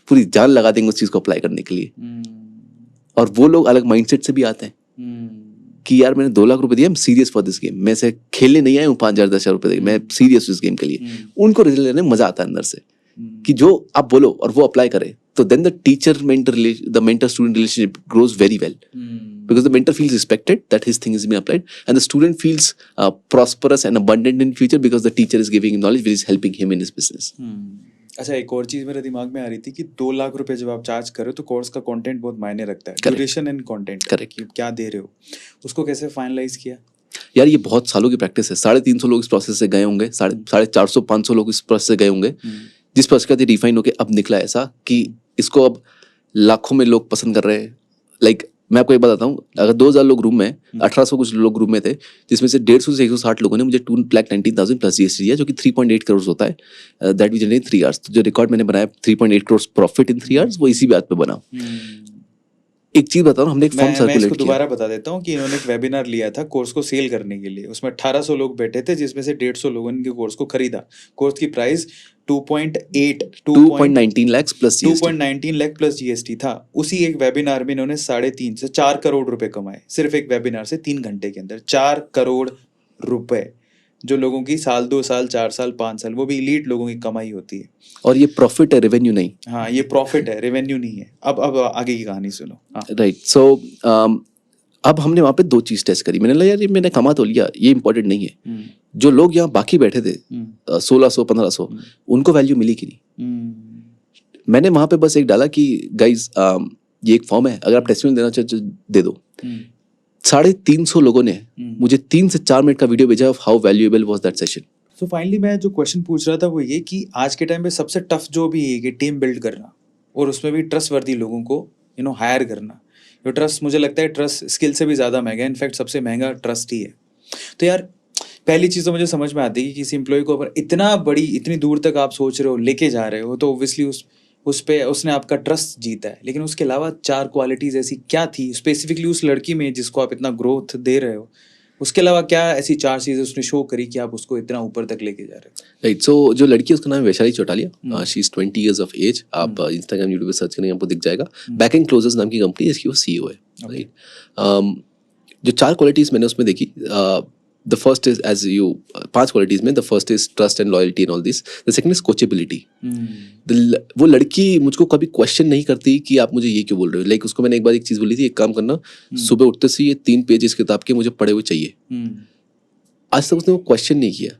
पूरी जान लगा देंगे उस चीज को अप्लाई करने के लिए। और वो लोग अलग माइंडसेट से भी आते हैं कि यार मैंने 2 लाख रुपए दिया, I'm serious for this game, मैं से खेलने नहीं आया हूँ 5,000 10,000 रुपए, मैं सीरियस हूँ इस गेम के लिए। उनको रिजल्ट लेने में मजा आता है अंदर से, कि जो आप बोलो और वो अप्लाई करे, तो then the mentor student relationship grows very well, because the mentor feels respected that his thing is being applied, and the student feels prosperous and abundant in future because the teacher is giving him knowledge which is helping him in his business. अच्छा, एक और चीज मेरे दिमाग में आ रही थी कि 2 लाख रुपए जब आप चार्ज कर रहे हो तो कोर्स का कंटेंट बहुत मायने रखता है, ड्यूरेशन एंड कंटेंट, करेक्ट, क्या दे रहे हो, उसको कैसे फाइनलाइज किया? यार ये बहुत सालों की प्रैक्टिस है, 350 लोग इस प्रोसेस से गए होंगे, 450-500 लोग इस प्रोसेस से गए होंगे, जिस प्रोसेस का रिफाइन होके अब निकला ऐसा कि इसको अब लाखों में लोग पसंद कर रहे हैं। लाइक मैं आपको एक बात बताता हूँ, अगर 2,000 लोग रूम में, 1,800 कुछ लोग रूम में थे, जिसमें से 150 से 160 लोगों ने मुझे 2,19,000 प्लस जीएसटी दिया, जो कि 3.8 करोड़ होता है, दैट वी जनरेट 3 आवर्स। तो जो रिकॉर्ड मैंने बनाया 3.8 करोड़ प्रॉफिट इन 3 आवर्स, वो इसी बात पे बना। एक चीज बताओ, हमने एक फॉर्म सर्कुलेट किया, दोबारा बता देता हूँ कि इन्होंने एक वेबिनार लिया था कोर्स को सेल करने के लिए, उसमें 1800 लोग बैठे थे, जिसमें से 150 लोगों ने कोर्स को खरीदा। कोर्स की price 2.19 lakh plus 2.19 lakh plus GST था। उसी एक वेबिनार में इन्होंने 3.5 से 4 करोड़ रुपए कमाए, सिर्फ एक वेबिनार से 3 घंटे के अंदर 4 करोड़ रुपए, जो लोगों की साल 2 साल 4 साल 5 साल, वो भी इलीट लोगों की कमाई होती है। और ये प्रॉफिट है, रेवेन्यू नहीं। हाँ, ये प्रॉफिट है, रेवेन्यू नहीं है। अब आगे की कहानी सुनो। राइट, सो अब हमने वहाँ पे 2 चीज टेस्ट करी। मैंने लगा यार ये मैंने कमा तो लिया, ये इंपॉर्टेंट नहीं है। जो लोग यहाँ बाकी बैठे थे 1,600-1,500, उनको वैल्यू मिली कि नहीं। मैंने वहाँ पे बस एक डाला कि गाइज ये एक फॉर्म है, अगर आप टेस्टिमोनियल देना चाहते तो दे दो। 350 लोगों ने मुझे 3 से 4 मिनट का वीडियो भेजा of how valuable was that session. So finally मैं जो क्वेश्चन पूछ रहा था वो ये कि आज के टाइम पे सबसे टफ जो भी है कि टीम बिल्ड करना, और उसमें भी ट्रस्टवर्दी लोगों को हायर करना। जो ट्रस्ट, मुझे लगता है ट्रस्ट स्किल से भी ज़्यादा महंगा है, इनफैक्ट सबसे महंगा ट्रस्ट ही है। तो यार पहली चीज़ तो मुझे समझ में आती है कि किसी एम्प्लॉय को अगर इतनी दूर तक आप सोच रहे हो, लेके जा रहे हो, तो ऑब्वियसली उस पे उसने आपका ट्रस्ट जीता है। लेकिन उसके अलावा 4 क्वालिटीज़ ऐसी क्या थी स्पेसिफिकली उस लड़की में जिसको आप इतना ग्रोथ दे रहे हो? उसके अलावा क्या ऐसी 4 चीजें उसने शो करी कि आप उसको इतना ऊपर तक लेके जा रहे हो? राइट, सो जो लड़की है उसका नाम है Vaishali Chautaliya, she is 20 years of age. आप इंस्टाग्राम यूट्यूब पे सर्च करेंगे आपको दिख जाएगा। बैक एंड क्लोजर्स नाम की कंपनी है, इसकी वो सीईओ है। राइट, जो 4 क्वालिटीज मैंने उसमें देखी, the first is as you 5 qualities में, the first is trust and loyalty and all this. The second is coachability. वो लड़की मुझको कभी क्वेश्चन नहीं करती कि आप मुझे ये क्यों बोल रहे हो। लाइक उसको मैंने एक बार एक चीज बोली थी, एक काम करना, सुबह उठते से ये 3 पेज इस किताब के मुझे पढ़े हुए चाहिए। आज तक उसने वो क्वेश्चन नहीं किया।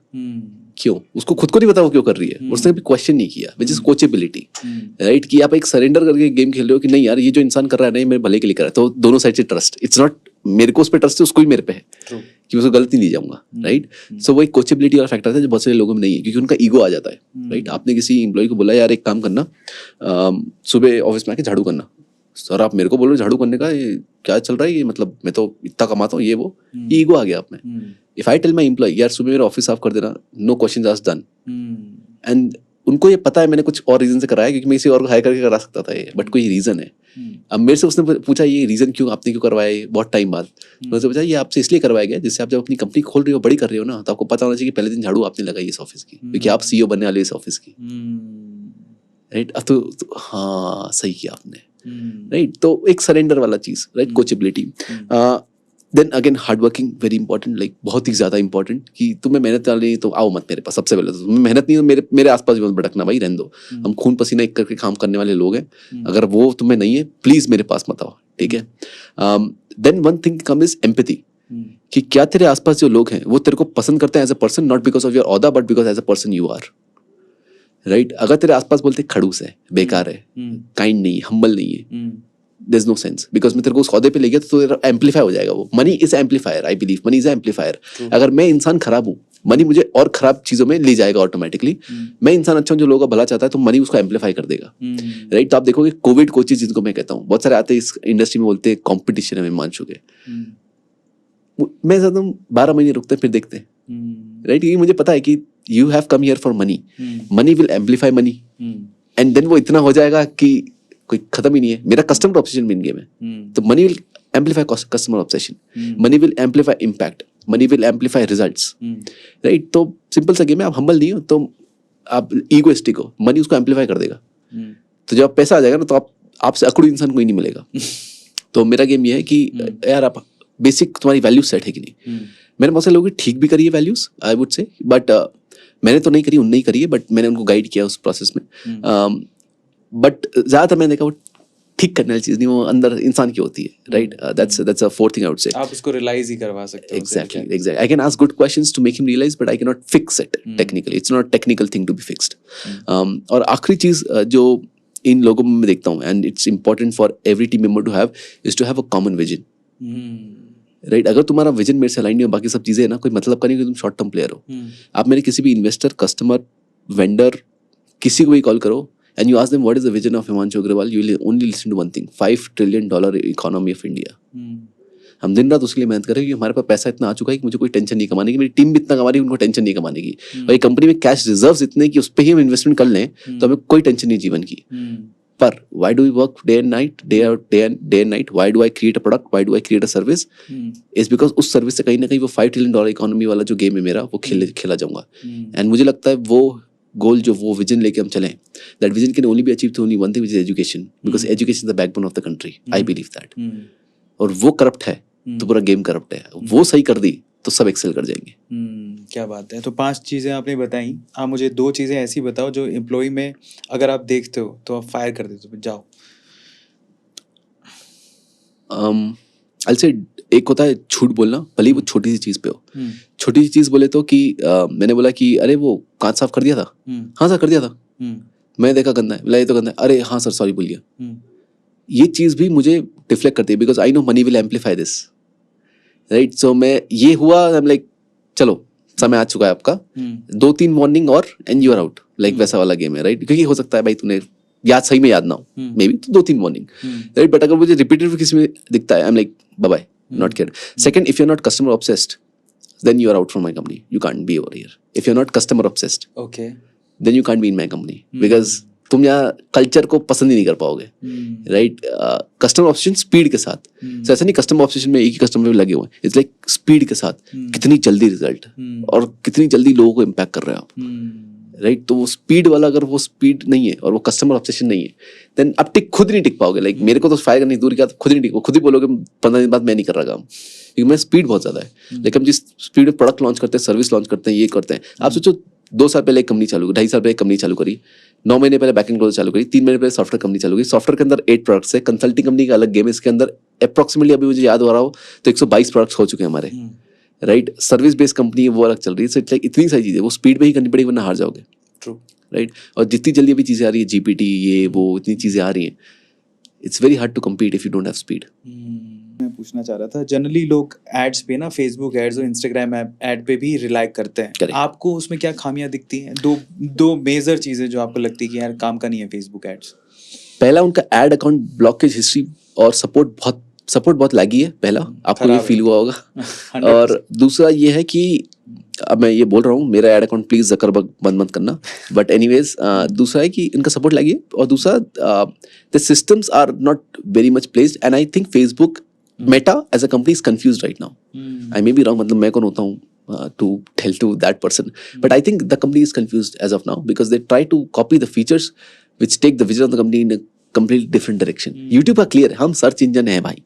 क्यों? उसको खुद को नहीं पता वो क्यों कर रही है, उसने भी क्वेश्चन नहीं किया, विच इज कोचेबिलिटी। राइट, कि आप एक सरेंडर करके गेम खेल रहे हो कि नहीं यार ये जो इंसान कर रहा है नहीं मेरे भले के लिए कर रहा है, तो दोनों साइड से ट्रस्ट। इट्स नॉट मेरे को उस पर ट्रस्ट है, उसको भी मेरे पे है कि उसको गलत नहीं ले जाऊंगा। राइट, सो वो एक कोचेबिलिटी वाला फैक्टर है जो बहुत सारे लोगों में नहीं है, क्योंकि उनका ईगो आ जाता है। राइट, आपने किसी एम्प्लॉय को बोला यार एक काम करना, सुबह ऑफिस में आके झाड़ू करना। सर आप मेरे को बोल रहे हो झाड़ू करने का, ये क्या चल रहा है, ये मतलब मैं तो इतना कमाता हूँ, ये वो ईगो आ गया आप में। If I tell my employee यार सुबह मेरा ऑफिस साफ कर देना, no question asked done, and उनको ये पता है मैंने कुछ और रीजन से कराया, क्योंकि मैं इसे और हायर करके करा सकता था ये, बट कोई रीजन है। अब मेरे से उसने पूछा ये रीजन क्यों, आपने क्यों करवाया ये, बहुत टाइम बाद मैंने पूछा ये आपसे इसलिए करवाया गया जिससे आप जब अपनी कंपनी खोल रहे हो, बड़ी कर रहे हो ना, तो आपको पता होना चाहिए कि पहले दिन झाड़ू आपने लगाई इस ऑफिस की, क्योंकि आप सीईओ बनने वाले इस ऑफिस की। राइट, तो हाँ सही किया आपने। राइट, तो एक सरेंडर वाला चीज, right, coachability. Then again hard working, very important, like बहुत ही ज्यादा इंपॉर्टेंट, कि तुम्हें मेहनत वाली तो आओ मत मेरे पास। सबसे पहले तो तुम्हें मेहनत नहीं तो मेरे आसपास भी मत भटकना भाई, रहने दो। हम खून पसीना एक करके काम करने वाले लोग हैं, अगर वो तुम्हें नहीं है प्लीज मेरे पास मत आओ, ठीक है। Then one thing come is empathy, कि क्या तेरे आसपास जो लोग हैं वो तेरे को पसंद करते हैं as a person, not because of your ओहदा but because as a person you are. Right, अगर तेरे आसपास बोलते खड़ूस है, बेकार है, काइंड नहीं, हम्बल नहीं है, there's no sense, because मैं तेरे को उस औहदे पे ले गया तो तेरा एम्पलीफाई हो जाएगा वो। Money is amplifier, I believe money is amplifier. अगर मैं इंसान खराब हूँ, मनी मुझे और खराब चीजों में ले जाएगा ऑटोमेटिकली। मैं इंसान अच्छा हूँ जो लोगों का भला चाहता है, तो मनी उसको एम्पलीफाई कर देगा। राइट, तो आप देखोगे कोविड कोचेज जिनको मैं कहता हूँ, बहुत सारे आते हैं इस इंडस्ट्री में, बोलते हैं कॉम्पिटिशन है हिमांशु के। मैं चाहता हूँ 12 महीने रुकते हैं फिर देखते हैं, राइट? क्योंकि मुझे पता है कि you have come here for money, money will amplify money, and then वो इतना हो जाएगा कि कोई खत्म ही नहीं है. मेरा कस्टमर ऑब्सेशन भी इन गेम है, तो money will amplify customer obsession, money will amplify impact, money will amplify results, right? तो सिंपल सा गेम है. आप हम्बल नहीं हो तो आप ईगोइस्टिक हो, मनी उसको एम्पलीफाई कर देगा. तो जब पैसा आ जाएगा ना, तो आपसे अकड़ू इंसान कोई नहीं मिलेगा. तो मेरा गेम ये है कि यार आप बेसिक तुम्हारी वैल्यू सेट है कि नहीं. मैंने बहुत सारे लोगों की ठीक भी करी है वैल्यूज, आई वुड से, बट मैंने तो नहीं करी, उनने ही करी है, बट मैंने उनको गाइड किया उस प्रोसेस में. बट ज्यादातर मैंने देखा वो ठीक करने वाली चीज नहीं, वो अंदर इंसान की होती है, right? That's a fourth thing I would से. आप उसको रियलाइज ही करवा सकते हो. Exactly. I can ask good questions to make him realize, but I cannot fix it technically. It's not a technical thing to be fixed. और आखिरी चीज जो इन लोगों में मैं देखता हूँ, and it's important for every team member to have, is to have a common vision. Right? अगर तुम्हारा विजन मेरे से अलाइन नहीं हो, बाकी सब चीजें है ना, कोई मतलब का नहीं कि तुम शॉर्ट टर्म प्लेयर हो. आप मेरे किसी भी इन्वेस्टर, कस्टमर, वेंडर, किसी को भी कॉल करो and you ask them what is the vision of Himanshu Agrawal, you will only listen to one thing: $5 trillion economy of India. हम दिन रात उसके लिए मेहनत करें कि हमारे पास पैसा इतना आ चुका है कि मुझे कोई टेंशन नहीं कमाने की, मेरी टीम भी इतना कमा रही है, उनको टेंशन नहीं कमाने की, और ये कंपनी में कैश रिजर्व्स इतने कि उस पर ही हम इन्वेस्टमेंट कर लें तो हमें कोई टेंशन नहीं जीवन की. पर why do we work day and night, day and night? Why do I create a product? Why do I create a service? Is because उस सर्विस से कहीं ना कहीं वो $5 trillion इकोनॉमी वाला जो गेम है मेरा, वो खेला जाऊंगा. एंड मुझे लगता है वो गोल, जो वो विजन लेके हम चलें, that vision can only be achieve through only one thing, which is education, because education is the backbone of the country. I believe that. और वो करप्ट है तो पूरा गेम करप्ट है. वो सही कर दी तो सब एक्सेल कर जाएंगे. क्या बात है. तो 5 चीजें आपने बताई. आप मुझे 2 चीजें ऐसी बताओ जो एम्प्लॉय में अगर आप देखते हो तो आप फायर कर देते हो. जाओ. I'll say, एक होता है झूठ बोलना, भले ही वो छोटी सी चीज पे हो. छोटी सी चीज बोले तो कि मैंने बोला कि अरे वो कांच साफ कर दिया था. हाँ सर कर दिया था. मैंने देखा गंदा है, बोला ये तो गंदा है. अरे हाँ सर सॉरी बोल गया. ये चीज भी मुझे डिफ्लेक्ट करती है, because I know money will amplify this, right? So मैं ये हुआ, आई एम लाइक चलो समय आ चुका है आपका, 2-3 वार्निंग और and you are out, like वैसा वाला गेम है, राइट? क्योंकि हो सकता है भाई तूने याद सही में याद ना हो, मे बी, तो 2-3 वार्निंग, राइट? बट अगर मुझे रिपीटेड किसी में दिखता है, I am like bye bye, not cared. Second, if you're not customer obsessed, then you are out from my company. You can't be over here. If you're not customer obsessed, okay, then you can't be in my company, because तुम यहाँ culture को पसंद ही नहीं कर पाओगे, right? Customer obsession speed के साथ. So, ऐसा नहीं कस्टमर ऑब्सेशन में एक ही कस्टमर पे लगे हुए हैं. इट्स लाइक स्पीड के साथ कितनी जल्दी रिजल्ट और कितनी जल्दी लोगों को इम्पैक्ट कर रहे हैं आप, राइट? तो वो स्पीड वाला, अगर वो स्पीड नहीं है और वो कस्टमर ऑब्सेशन नहीं है, देन आप खुद नहीं टिक पाओगे. लाइक मेरे को तो फायर करने की दूर का खुद नहीं टिक, खुद ही बोलोगे 15 दिन बाद मैं नहीं कर रहा काम, क्योंकि मैं स्पीड बहुत ज्यादा है. लेकिन हम जिस स्पीड में प्रोडक्ट लॉन्च करते हैं, सर्विस लॉन्च करते हैं, ये करते हैं. आप सोचो 2 साल पहले एक कंपनी चालू करी, 2.5 साल पहले एक कंपनी चालू करी, 9 महीने पहले बैकएंड ग्रोथ चालू करी, 3 महीने पहले सॉफ्टवेयर कंपनी चालू करी. सॉफ्टवेयर के अंदर 8 प्रोडक्ट्स है, कंसल्टिंग कंपनी का अलग गेम है. इसके अंदर अप्रोक्सीमेटली अभी मुझे याद हो रहा हो तो 122 प्रोडक्ट्स हो चुके हैं हमारे, राइट? सर्विस बेस्ड कंपनी है, वो अलग चल रही है. सो इट्स लाइक इतनी सारी चीजें, वो स्पीड में ही करनी पड़ेगी वरना हार जाओगे. True, right? और जितनी जल्दी अभी चीजें आ रही है, जीपीटी, ये वो, इतनी चीजें आ रही हैं, it's very hard to compete if you don't have speed. मैं पूछना चाह रहा था, जनरली लोग एड्स पे ना, फेसबुक एड्स और इंस्टाग्राम एड पे भी रिलाई करते हैं. Correct. आपको उसमें क्या खामियां दिखती हैं? दो मेजर चीजें जो आपको लगती है कि यार काम का नहीं है फेसबुक एड्स. पहला, उनका एड अकाउंट ब्लॉकेज हिस्ट्री और सपोर्ट बहुत लैगी है. पहला आपको ये फील हुआ होगा. 100%. और दूसरा ये है कि अब मैं ये बोल रहा हूँ, मेरा एड अकाउंट प्लीज ज़करबर्ग बंद मत करना, बट एनीवेज दूसरा है कि इनका सपोर्ट लगी है. और दूसरा, the systems are not very much placed, and I think Facebook Meta as a company is confused right now. I may be wrong, मतलब मैं कौन होता हूँ to tell to that person, but I think the company is confused as of now, because they try to copy the features which take the vision of the company in a completely different direction. YouTube का clear है, हम search engine है भाई,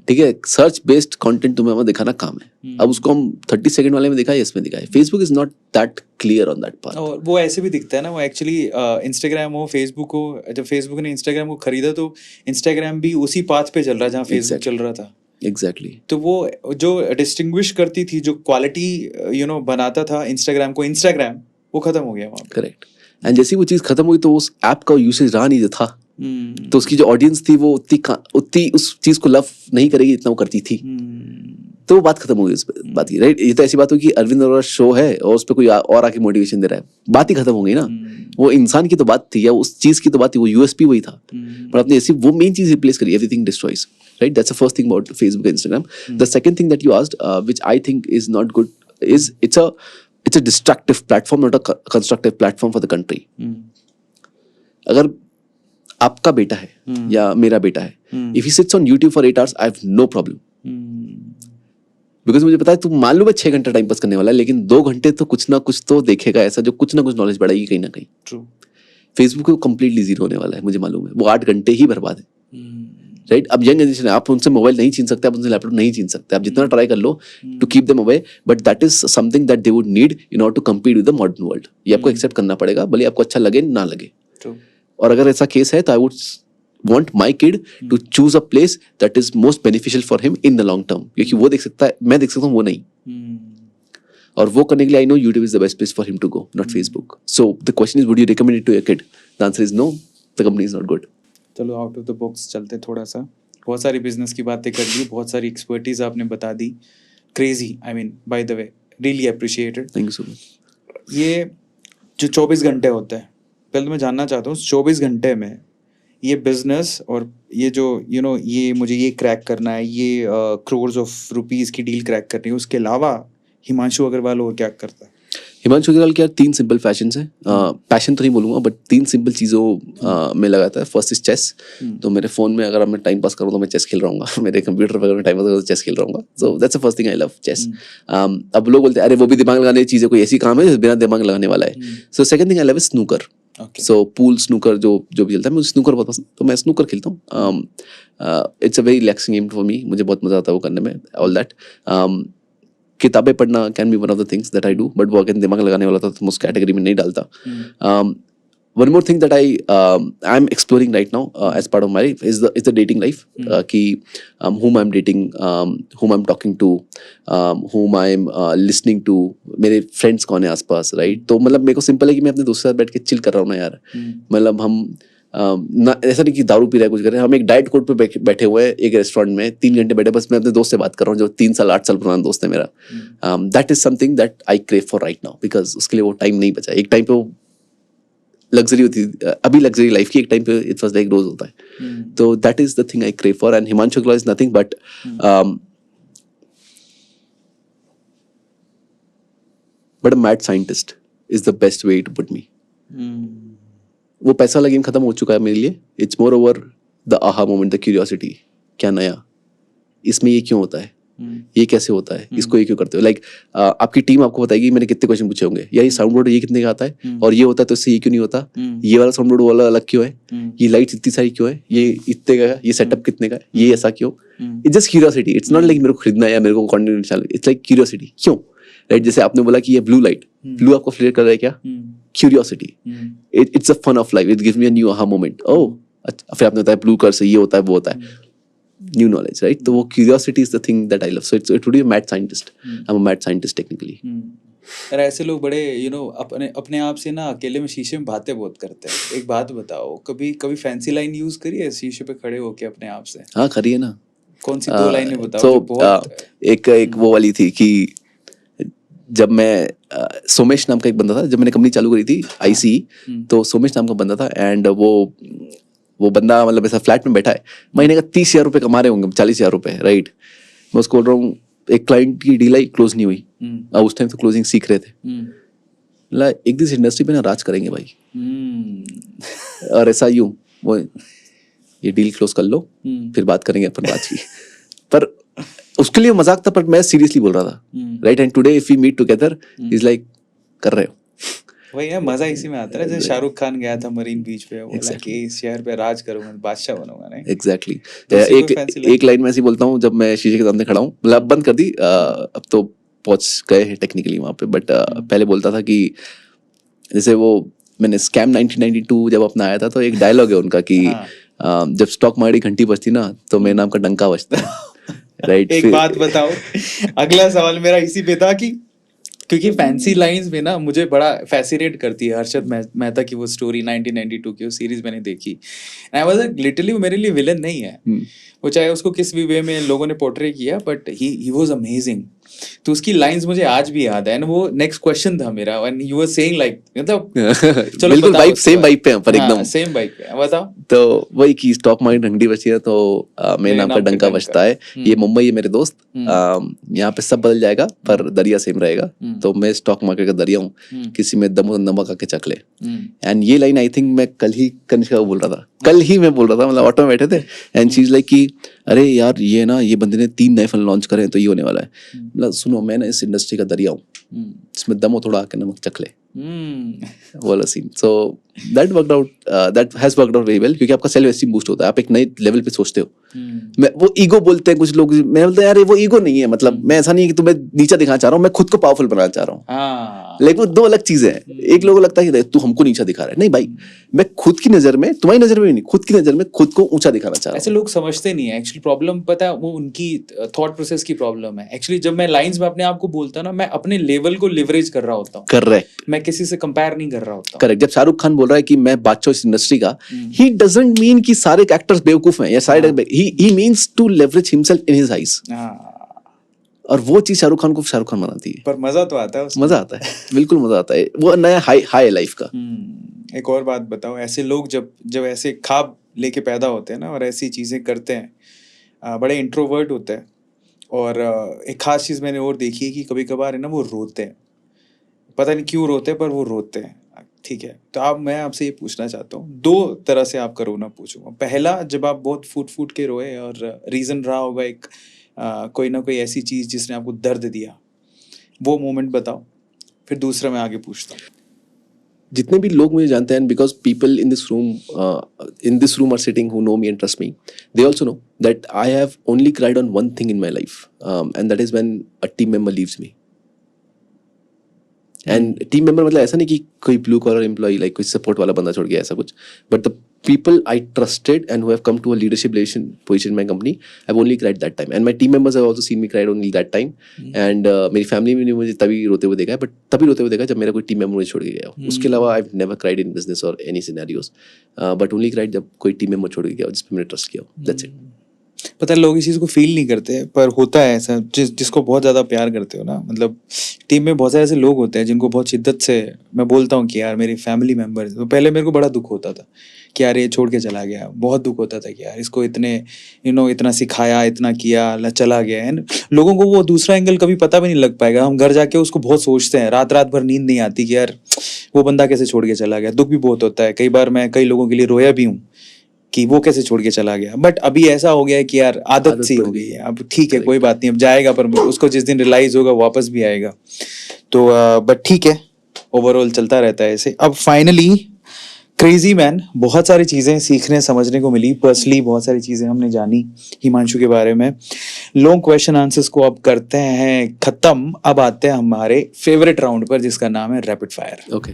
ठीक है? Search based content तुम्हें हमें दिखाना काम है. अब उसको हम 30 सेकंड वाले में दिखाए, इसमें दिखाए. Facebook is not that clear on that part. और वो ऐसे भी दिखता है ना, वो एक्चुअली इंस्टाग्राम हो, फेसबुक हो, जब फेसबुक ने इंस्टाग्राम को खरीदा तो इंस्टाग्राम भी उसी पाथ पे चल रहा जहाँ फेसबुक चल रहा था. एग्जैक्टली. तो वो जो डिस्टिंग्विश करती थी, जो क्वालिटी बनाता था इंस्टाग्राम को, इंस्टाग्राम वो खत्म हो गया वहाँ पे. करेक्ट. एंड जैसी वो चीज खत्म हुई तो उस ऐप का यूसेज रहा नहीं था. तो उसकी जो ऑडियंस थी वो उतनी उस चीज को लव नहीं करेगी जितना वो करती थी. तो वो बात खत्म हो गई उस बात की, राइट? ये तो ऐसी बात हो कि अरविंद अरोड़ा शो है और उस पर कोई और आके मोटिवेशन दे रहा है, बात ही खत्म हो गई ना। वो इंसान की तो बात थी, या उस चीज की तो बात थी, वो यूएसपी वही था, पर आपने ऐसी वो मेन चीज रिप्लेस करी, everything destroys, right? That's the first thing about Facebook, Instagram. The second thing that you asked, which I think is not good, is it's a destructive platform, not a constructive platform for the country. अगर आपका बेटा है या मेरा बेटा है, if he sits on YouTube for 8 hours, I have no problem. Because मुझे पता है तू मान लो मैं 6 घंटा टाइम पास करने वाला है, लेकिन 2 घंटे तो कुछ ना कुछ तो देखेगा ऐसा जो कुछ ना कुछ नॉलेज बढ़ाएगी कहीं ना कहीं. ट्रू. फेसबुक को कंप्लीटली जीरो होने वाला है, मुझे मालूम है. वो 8 घंटे ही बर्बाद है, राइट? अब यंग जनरेशन है, आप उनसे मोबाइल नहीं छीन सकते, आप उनसे लैपटॉप नहीं छीन सकते, आप जितना ट्राई कर लो to keep them away, but that is something that they would need in order to compete with the modern world. ये आपको एक्सेप्ट करना पड़ेगा, भले आपको अच्छा लगे ना लगे. और अगर ऐसा केस है तो I would want my kid to choose a place that is most beneficial for him in the long term, क्योंकि वो देख सकता है, मैं देख सकता हूँ, वो नहीं. और वो करने के लिए I know YouTube is the best place for him to go, not Facebook. So the question is, would you recommend it to your kid? The answer is no. The company is not good. चलो out of the box चलते थोड़ा सा. बहुत सारी business की बातें कर ली, बहुत सारी एक्सपर्टीज आपने बता दी. Crazy, I mean, by the way, really appreciated. Thank you so much. ये जो 24 घंटे होते हैं, पहले तो मैं जानना चाहता हूँ 24 घंटे में ये बिजनेस और ये जो ये मुझे ये क्रैक करना है, ये क्रोर्स ऑफ रुपीस की डील क्रैक करनी है, उसके अलावा हिमांशु अग्रवाल और क्या करता है? हिमांशु अग्रवाल के यार 3 सिंपल फैशंस हैं. पैशन तो नहीं बोलूंगा, बट 3 सिंपल चीज़ों में लगाता है. First is chess. तो मेरे फोन में अगर मैं टाइम पास करूँ तो मैं चेस खेल रहा हूँ. मेरे कंप्यूटर पर अगर मैं टाइम पास करूँ तो चेस खेल रहा हूँ. So that's the first thing, I love chess. अब लोग बोलते हैं अरे वो भी दिमाग लगाने की चीज़ है, कोई ऐसी काम है जो बिना दिमाग लगाने वाला है. So second thing I love is snooker. So pool snooker जो भी चलता है, मुझे स्नूकर बहुत पसंद, तो मैं स्नूकर खेलता हूँ. It's a very relaxing game for me, मुझे बहुत मजा आता है वो करने में. All that. किताबें पढ़ना can be one of the things that I do, but वो अगेन दिमाग लगाने वाला था तो मैं उस कैटेगरी में नहीं डालता. One more thing that I'm exploring right now as part of my life is the dating life. कि whom I'm dating, whom I'm talking to, whom I'm listening to, मेरे friends कौन है आसपास, right? तो मतलब मेरे को सिंपल है कि मैं अपने दोस्तों के साथ बैठ के चिल कर रहा हूँ ना यार. मतलब हम ना ऐसा नहीं कि दारू पी रहे हैं कुछ कर रहे हैं, हम एक डाइट कोर्ट पे बैठे हुए हैं एक रेस्टोरेंट में 3 घंटे बैठे, बस मैं अपने दोस्त से बात कर रहा हूँ जो 3 साल 8 साल पुराना दोस्त है मेरा. That is something that I crave for right now, because उसके लिए वो टाइम नहीं बचा. एक टाइम पे वो लग्जरी होती थी, अभी लग्जरी लाइफ की, एक टाइम पे इट वाज लाइक रोज होता है. तो that is the thing I crave for. And Himanshu Agarwal is nothing but a mad scientist is the best way to put me. वो पैसा वाला गेम खत्म हो चुका है मेरे लिए. It's more over the aha moment, the curiosity. क्या नया, इसमें ये क्यों होता है, ये कैसे होता है, इसको ये क्यों करते हो. लाइक आपकी टीम आपको बताएगी मैंने कितने क्वेश्चन पूछे होंगे, या ये साउंड बोर्ड ये कितने का आता है, और ये होता है तो इससे ये क्यों नहीं होता, ये वाला साउंड बोर्ड वाला अलग क्यों है, ये लाइट इतनी सारी क्यों है, ये इतने का, ये सेटअप कितने का, ये ऐसा क्यों. It's just curiosity. It's not like मेरे को खरीदना है या मेरे को कंटेंट डालना. It's like curiosity. क्यों, राइट? जैसे आपने बोला कि ये ब्लू लाइट, ब्लू आपको फ्लेयर कर रहा है क्या, curiosity. It's a fun of life. It gives me a new aha moment. Oh अच्छा, फिर आपने बताया ब्लू कलर से ये होता है वो होता है. New knowledge, right? So curiosity is the thing that I love. So it would be a mad scientist. I'm a mad scientist technically. यार ऐसे लोग बड़े अपने आप से ना अकेले में शीशे में बातें बहुत करते हैं. एक बात बताओ, कभी फैंसी लाइन यूज करी है शीशे पे खड़े होके अपने आप से? हाँ करी है ना. कौन सी 2 लाइनें बताओ जो बहुत एक वो वाली थी कि जब मैं सोमेश नाम का एक बंदा था, जब मैंने कंपनी चालू करी थी IC, तो सोमेश नाम का बंदा था. एंड वो बंदा मतलब ऐसा फ्लैट में बैठा है, महीने का 30,000 रुपये कमा रहे होंगे, 40,000 रुपये, राइट? मैं उसको बोल रहा हूँ एक क्लाइंट की डील आई, क्लोज नहीं हुई. उस टाइम तो क्लोजिंग सीख रहे थे. एक दिन इंडस्ट्री पे ना राज करेंगे भाई. और ऐसा यूं वो ये डील क्लोज कर लो फिर बात करेंगे अपन राज की. पर उसके लिए मजाक था, पर मैं सीरियसली बोल रहा था, right? And today if we meet together is like कर रहे हो. वही है, मजा इसी में आता है. जैसे शाहरुख खान गया था मरीन बीच पे, बोला कि इस शहर पे राज करूंगा, बादशाह बनूंगा. नहीं एग्जैक्टली. एक लाइन में ऐसी बोलता हूँ जब मैं शीशे के सामने खड़ा हूँ, मतलब बंद कर दी, अब तो पहुंच गए हैं टेक्निकली वहां पे, बट पहले बोलता था कि जैसे वो मैंने स्कैम 1992 जब अपना आया था, तो एक डायलॉग है उनका कि जब स्टॉक मार्केट की घंटी बजती ना तो मेरे नाम का डंका बजता है, राइट? एक बात बताओ, अगला सवाल मेरा इसी पे था कि क्योंकि फैंसी लाइंस में ना मुझे बड़ा फैसिनेट करती है हर्षद मेहता की वो स्टोरी 1992 की वो सीरीज मैंने देखी। आई वाज लिटरली वो मेरे लिए विलन नहीं है, वो चाहे उसको किस भी वे में लोगों ने पोर्ट्रे किया, बट ही वाज अमेजिंग। तो उसकी लाइंस मुझे आज भी याद है, एंड वो नेक्स्ट क्वेश्चन था मेरा, when you were saying like मतलब चलो बिल्कुल बताओ वाइब, उसके सेम बारे वाइब पे हैं पर में। हाँ, एकदम। सेम बाइक पे हैं, बताओ। तो वही कि स्टॉक मार्केट डंडी बची है तो मेरे नाम का डंका बजता है। ये मुंबई है मेरे दोस्त, यहाँ पे सब बदल जाएगा पर दरिया सेम रहेगा। तो मैं स्टॉक मार्केट का दरिया हूँ, किसी में दम नमक आके चख ले। एंड ये लाइन आई थिंक मैं कल ही कनिष्का को बोल रहा था, कल ही मैं बोल रहा था, मतलब ऑटो में बैठे थे एंड शी इज लाइक कि अरे यार ये ना, ये बंदे ने 3 नए फंड लॉन्च करे हैं तो ये होने वाला है। मतलब सुनो, मैं ना इस इंडस्ट्री का दरिया हूँ, इसमें दम हो थोड़ा आके नमक चख ले, वो वाला scene. So that worked out, that has worked out very well, क्योंकि आपका सेल्फ एस्टीम बूस्ट होता है, आप एक नए लेवल पे सोचते हो। मैं वो ईगो बोलते हैं कुछ लोग, मैं बोलता यार वो ईगो नहीं है, मतलब मैं ऐसा नहीं है कि तुम्हें नीचा दिखाना चाह रहा हूँ, मैं खुद को पावरफुल बनाना चाह रहा हूँ। लेकिन वो 2 अलग चीजें हैं। एक लोगों को लगता है कि तू हमको नीचा दिखा रहा है, नहीं भाई, मैं खुद की नजर में, तुम्हारी नजर में नहीं, खुद की नजर में खुद को ऊंचा दिखाना चाह रहा ऐसे हूँ। लोग समझते नहीं है एक्चुअली। प्रॉब्लम पता है वो उनकी थॉट प्रोसेस की प्रॉब्लम है। एक्चुअली जब मैं लाइंस में अपने आप को बोलता ना, मैं अपने लेवल को लिवरेज कर रहा होता हूँ, करेक्ट मैं किसी से कंपेयर नहीं कर रहा होता हूँ। करेक्ट। जब शाहरुख खान बोल रहा है कि मैं बादशाह इस इंडस्ट्री का, ही डजंट मीन कि सारे एक्टर्स बेवकूफ हैं या सारे, ही means to leverage himself in his eyes. और वो चीज शाहरुख खान को शाहरुख खान बनाती है। पर मजा तो आता है उसमें। मजा आता है, बिल्कुल मजा आता है, वो नया हाई है लाइफ का। एक और बात बताओ, ऐसे लोग जब ऐसे ख्वाब लेके पैदा होते हैं ना और ऐसी चीजें करते हैं, बड़े इंट्रोवर्ट होते हैं। और एक खास चीज मैंने और देखी है कि कभी कभार है ना वो रोते हैं, पता नहीं क्यों रोते हैं पर वो रोते हैं। ठीक है, तो अब मैं आपसे ये पूछना चाहता हूँ, 2 तरह से आपका रोना पूछूंगा। पहला, जब आप बहुत फूट फूट के रोए और रीजन रहा होगा एक कोई ना कोई ऐसी चीज जिसने आपको दर्द दिया, वो मोमेंट बताओ। फिर दूसरा मैं आगे पूछता हूँ। जितने भी लोग मुझे जानते हैं, because people in this room are sitting who know me and trust me, they also know that I have only cried on one thing in my life, and that is when a team member leaves me. And team member मतलब ऐसा नहीं कि कोई blue collar employee, like कोई support वाला बंदा छोड़ गया, ऐसा कुछ, but the people I trusted and who have come to a leadership position in my company, I've only cried that time, and my team members have also seen me cried only that time. And मेरी family में मुझे तभी रोते हुए देखा है, but तभी रोते हुए देखा जब मेरा कोई टीम मेंबर मुझे छोड़ के गया हो। उसके अलावा I've never cried in business or any scenarios, but only cried जब कोई टीम मेंबर छोड़ के गया हो जिस पे मैंने ट्रस्ट किया हो। That's it. पता है लोग इस चीज़ को फील नहीं करते, पर होता है ऐसा। जिसको बहुत ज़्यादा प्यार करते हो ना, मतलब टीम में बहुत सारे ऐसे लोग होते हैं जिनको बहुत शिद्दत से मैं बोलता हूँ कि यार मेरी फैमिली मेम्बर, तो पहले मेरे को बड़ा दुख होता था कि यार ये छोड़ के चला गया। बहुत दुख होता था कि यार इसको इतने इतना सिखाया, इतना किया, चला गया है। लोगों को वो दूसरा एंगल कभी पता भी नहीं लग पाएगा। हम घर जाके उसको बहुत सोचते हैं, रात रात भर नींद नहीं आती कि यार वो बंदा कैसे छोड़ के चला गया। दुख भी बहुत होता है। कई बार मैं कई लोगों के लिए रोया भी हूँ कि वो कैसे छोड़ के चला गया। बट अभी ऐसा हो गया है कि यार आदत सी हो गई है। अब ठीक है, कोई बात नहीं, अब जाएगा, पर उसको जिस दिन रियलाइज होगा वापस भी आएगा। तो बट ठीक है, ओवरऑल चलता रहता है ऐसे। अब फाइनली क्रेजी मैन, बहुत सारी चीजें सीखने समझने को मिली। पर्सनली बहुत सारी चीजें हमने जानी हिमांशु के बारे में। लॉन्ग क्वेश्चन आंसर्स को अब करते हैं खत्म। अब आते हैं हमारे फेवरेट राउंड पर, जिसका नाम है रैपिड फायर। ओके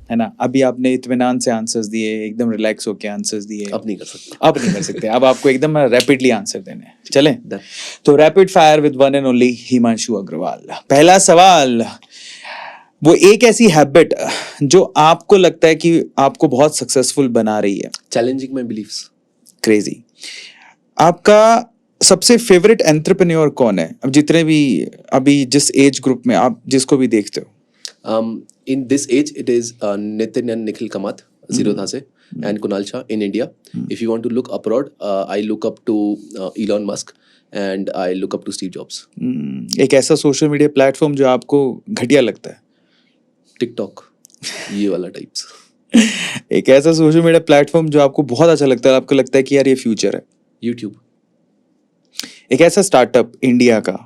है ना। अभी आपने इत्मीनान से आंसर्स दिए, एकदम रिलैक्स होके आंसर्स दिए। अब नहीं कर सकता। अब नहीं कर सकते। अब आपको एकदम रैपिडली आंसर देने हैं। चलें? Done. तो rapid fire with one and only Himanshu Agarwal. पहला सवाल, वो एक ऐसी हैबिट जो आपको लगता है कि आपको बहुत सक्सेसफुल बना रही है। Challenging my beliefs. क्रेजी। आपका सबसे फेवरेट एंटरप्रेन्योर कौन है? अब जितने भी अभी जिस एज ग्रुप में आप जिसको भी देखते हो। In this age, it is Nitin and Nikhil Kamath, Zerodha se, and Kunal Shah in India. If you want to look abroad, I look up to Elon Musk and I look up to Steve Jobs. एक ऐसा social media platform जो आपको घटिया लगता है? TikTok, ये वाला types. एक ऐसा सोशल मीडिया प्लेटफॉर्म जो आपको बहुत अच्छा लगता है, आपको लगता है कि यार ये फ्यूचर है? YouTube. एक ऐसा स्टार्टअप इंडिया का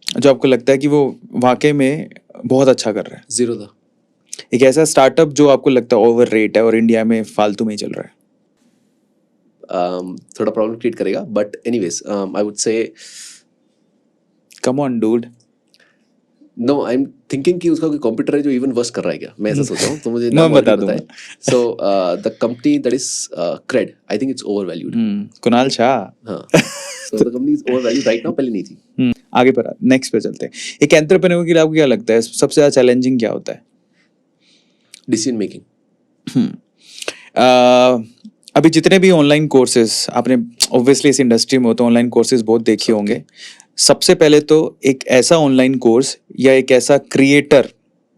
जो आपको लगता है कि वो वाकई में बहुत अच्छा कर रहा है? Zerodha. एक ऐसा स्टार्टअप जो आपको लगता है ओवर रेट है और इंडिया में फालतू में ही चल रहा है? थोड़ा प्रॉब्लम क्रिएट करेगा, but anyways I would say come on dude. No I am thinking कि उसका कोई कंप्यूटर है जो इवन वर्स कर रहा है क्या, मैं ऐसा सोच रहा हूँ, तो मुझे मैं बता दूंगा। So the company that is CRED, I think it's overvalued. Kunal Shah. हाँ, so the company is overvalued right now, पहले नहीं थी. आगे पर नेक्स्ट पे चलते हैं। एक एंटरप्रेन्योर के लिए आपको क्या लगता है सबसे ज्यादा चैलेंजिंग क्या होता है? Decision making. अभी जितने भी ऑनलाइन कोर्सेज आपने ऑब्वियसली इस इंडस्ट्री में हो तो ऑनलाइन कोर्सेज बहुत देखे होंगे। सबसे पहले तो एक ऐसा ऑनलाइन कोर्स या एक ऐसा क्रिएटर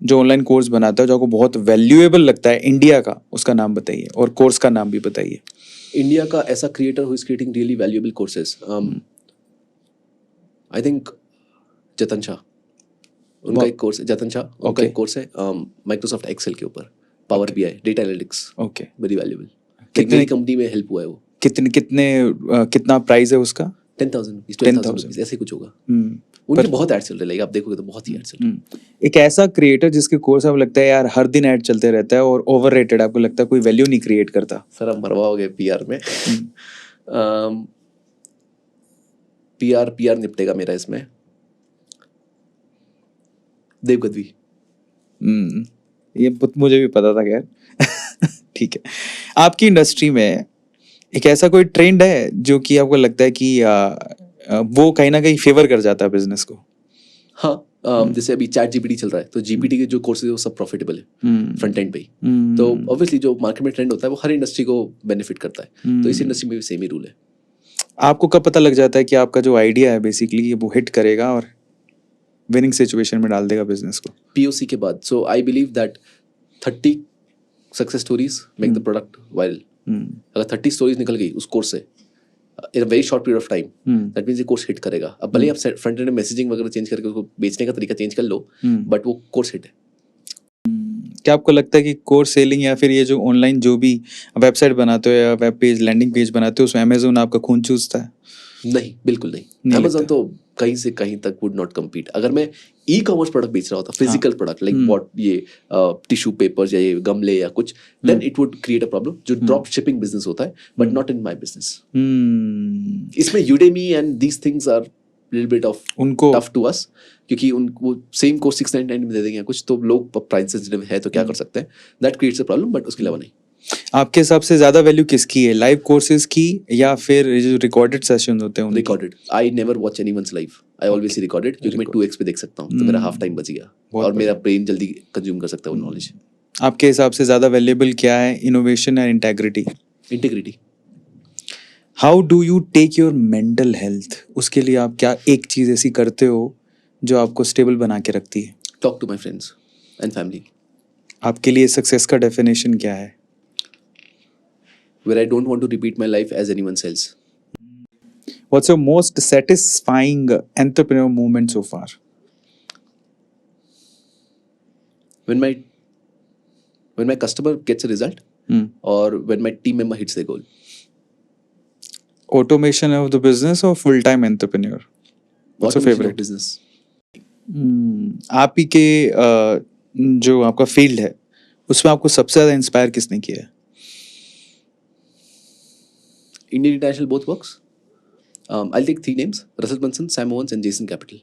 जो ऑनलाइन कोर्स बनाता है जो आपको बहुत वैल्यूएबल लगता है इंडिया का, उसका नाम बताइए और कोर्स का नाम भी बताइए। इंडिया का ऐसा creator who is creating really valuable courses, I think जतन शाह. उनका एक कोर्स है, जतन शाह, उनका एक कोर्स है माइक्रोसॉफ्ट एक्सेल के ऊपर, power BI, data analytics. Okay, very valuable. कितने कंपनी में हेल्प हुआ है वो. कितना प्राइस है उसका? 10,000 रुपीज, 12,000 रुपीज, ऐसे कुछ होगा. उनके बहुत ऐड चल रहे हैं, आप देखोगे तो बहुत ही ऐड चल रहे हैं. एक ऐसा क्रिएटर जिसके कोर्स आपको लगता है यार हर दिन ऐड चलते रहता है और ओवररेटेड, आपको लगता है कोई वैल्यू नहीं क्रिएट करता? सर आप मरवाओगे पीआर में. पीआर निपटेगा मेरा इसमें. देव गद्वी. ये मुझे भी पता था खैर। ठीक है, आपकी इंडस्ट्री में एक ऐसा कोई ट्रेंड है जो कि आपको लगता है कि वो कहीं ना कहीं फेवर कर जाता है बिजनेस को? हाँ, जैसे अभी चैट जीपीटी चल रहा है, तो जीपीटी के जो कोर्सेज है वो सब प्रॉफिटेबल है फ्रंट एंड पे ही. तो ऑब्वियसली जो मार्केट में ट्रेंड होता है वो हर इंडस्ट्री को बेनिफिट करता है. तो इस इंडस्ट्री में भी सेम ही रूल है. आपको कब पता लग जाता है कि आपका जो आइडिया है बेसिकली वो हिट करेगा और विनिंग सिचुएशन में डाल देगा बिजनेस को? पीओसी के बाद. So I believe that 30 success stories make the product viral. अगर 30 स्टोरीज निकल गई उस कोर्स से in a very short period of time, that means ये कोर्स हिट करेगा. अब भले आप फ्रंट एंड मैसेजिंग वगैरह चेंज करके उसको बेचने का तरीका चेंज कर लो, बट वो कोर्स हिट है. क्या आपको लगता है कि कोर्स सेलिंग या फिर ये जो ऑनलाइन जो भी वेबसाइट बनाते हो या वेब पेज, लैंडिंग पेज बनाते हो, उसमें अमेजोन आपका खून चूसता है? नहीं, बिल्कुल नहीं. अमेजोन तो कहीं से कहीं तक वुड नॉट कम्पीट. अगर मैं ई कॉमर्स प्रोडक्ट बेच रहा होता, फिजिकल प्रोडक्ट लाइक व्हाट ये टिश्यू पेपर्स या ये गमले या कुछ, then it would create a problem. जो ड्रॉप शिपिंग बिजनेस होता है, but not in my business. इसमें Udemy and these things are little bit of उनको टफ टू अस, क्योंकि उनको सेम कोर्स 699 में दे देंगे कुछ, तो लोग प्राइस सेंसिटिव है तो क्या कर सकते हैं. That creates a problem, but उसके अलावा नहीं. आपके हिसाब से ज्यादा वैल्यू किसकी है, लाइव कोर्सेज की या फिर जो रिकॉर्डेड सेशन होते हैं उनकी? Recorded. I never watch anyone's live, I always see recorded, क्योंकि मैं 2x पे देख सकता हूँ, तो मेरा हाफ टाइम बच गया और मेरा ब्रेन जल्दी कंज्यूम कर सकता है वो नॉलेज. आपके हिसाब से ज्यादा वैल्यूएबल क्या है, इनोवेशन या integrity? Integrity. How do you take your mental health? उसके लिए आप क्या एक चीज ऐसी करते हो जो आपको स्टेबल बना के रखती है? Talk to my friends and family. आपके लिए सक्सेस का डेफिनेशन क्या है? Where I don't want to repeat my life as anyone else. What's your most satisfying entrepreneur moment so far? When my customer gets a result, or when my team member hits their goal. Automation of the business or full-time entrepreneur? What's your favorite business? आप ही के जो आपका field है उसमें आपको सबसे ज्यादा inspire किसने किया है? Indian International both works. I'll take 3 names: Russell Brunson, Sam Owens, and Jason Capital.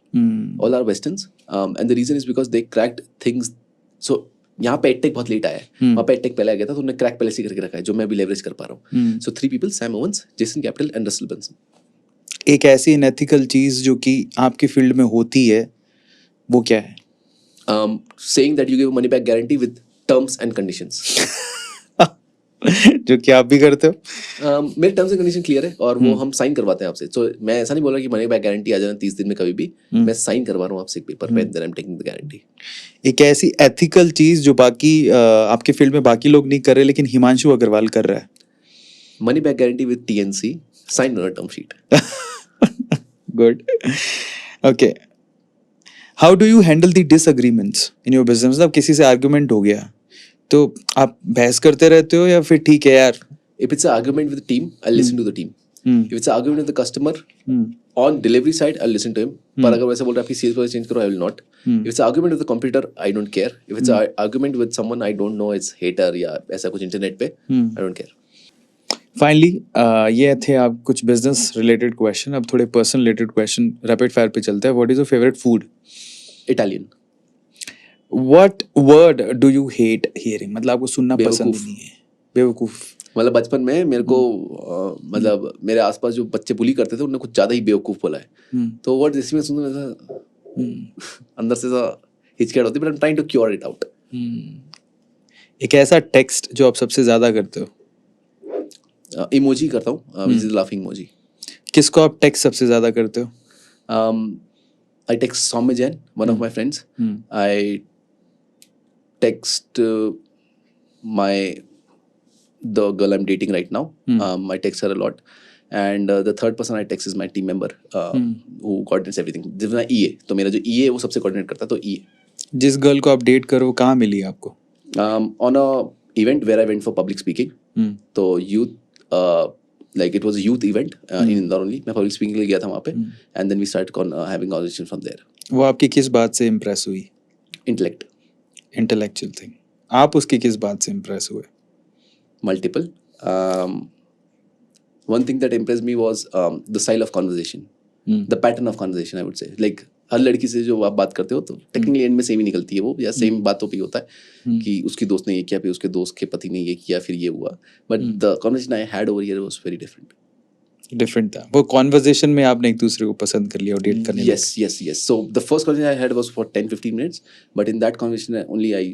All are Westerns, and the reason is because they cracked things. So यहाँ पे EdTech बहुत लेट आया है, वहाँ पे EdTech पहले आ गया था, तो उन्होंने क्रैक पहले से करके रखा है, जो मैं अभी लेवरेज कर पा रहा हूँ. So 3 people: Sam Owens, Jason Capital, and Russell Brunson. एक ऐसी अनएथिकल चीज जो कि आपके फील्ड में होती है वो क्या है? Saying that you give money back guarantee with terms and conditions. जो कि आप भी करते हो? मेरे टर्म्स एंड कंडीशन क्लियर है और वो हम साइन करवाते हैं आपसे. तो मैं ऐसा नहीं बोल रहा कि मनी बैक गारंटी आ जाना 30 दिन में कभी भी. मैं साइन करवा रहा हूँ आपसे एक पेपर पे, then I am taking the guarantee. एक ऐसी एथिकल चीज जो बाकी आपके फील्ड में बाकी लोग नहीं कर रहे लेकिन हिमांशु अग्रवाल कर रहा है? Money back guarantee with TNC, sign on a term sheet. Good. Okay, how do you handle the disagreements in your business? मतलब किसी से आर्गुमेंट हो गया तो आप बहस करते रहते हो या फिर ठीक है यार? If it's an argument with the team, I'll listen to the team. If it's an argument with the customer, on delivery side, I'll listen to him. पर अगर वैसे बोल रहा है कि sales चेंज करो, I will not. If it's an argument with the computer, I don't care. If it's an argument with someone I don't know, it's hater या ऐसा कुछ इंटरनेट पे, I don't care. फाइनली ये थे आप कुछ business related question. अब थोड़े personal related question rapid fire पे चलते हैं. What is your favourite food? Italian. What word do you hate hearing, मतलब आपको सुनना पसंद बेवकूफ। नहीं है? बेवकूफ। मतलब बचपन में मेरे को मतलब मेरे आसपास जो बच्चे बुली करते थे उन्होंने कुछ ज्यादा ही बेवकूफ बोला है, हम्म, तो वर्ड जैसे मैं सुनता था अंदर से सा हिचकिचाहट होती, but I am trying to cure it out. एक ऐसा टेक्स्ट जो आप सबसे ज्यादा करते हो? इमोजी करता हूँ, विच इज लाफिंग इमोजी। किसको आप टेक्स्ट सबसे ज्यादा करते हो? I text Soumya Jain, one of my friends. I text my the girl I'm dating right now. I text her a lot. And the third person I text is my team member who coordinates everything. This is my EA. तो मेरा जो EA है वो सबसे coordinate करता है, तो EA. जिस गर्ल को आप डेट करो वो कहाँ मिली आपको? On a event where I went for public speaking. तो youth like it was a youth event in Indore only. मैं public speaking के लिए गया था वहाँ पे, and then we started having conversation from there. वो आपकी किस बात से इम्प्रेस हुई? Intellect. Intellectual thing. आप उसकी किस बात से इम्प्रेस हुए? Multiple. One thing that impressed me was the style of conversation, the pattern of conversation, I would say. Like हर लड़की से जो आप बात करते हो तो टेक्निकली एंड में सेम ही निकलती है वो, या सेम बातों पे ही होता है कि उसकी दोस्त ने ये किया, फिर उसके दोस्त के पति ने ये किया, फिर ये हुआ, but the conversation I had over here was very different. Different था वो कॉन्वर्जेशन में, आपने एक दूसरे को पसंद कर लिया और डेट करने Yes, yes, yes. So the first conversation I had was for 10-15 minutes, but in that conversation only I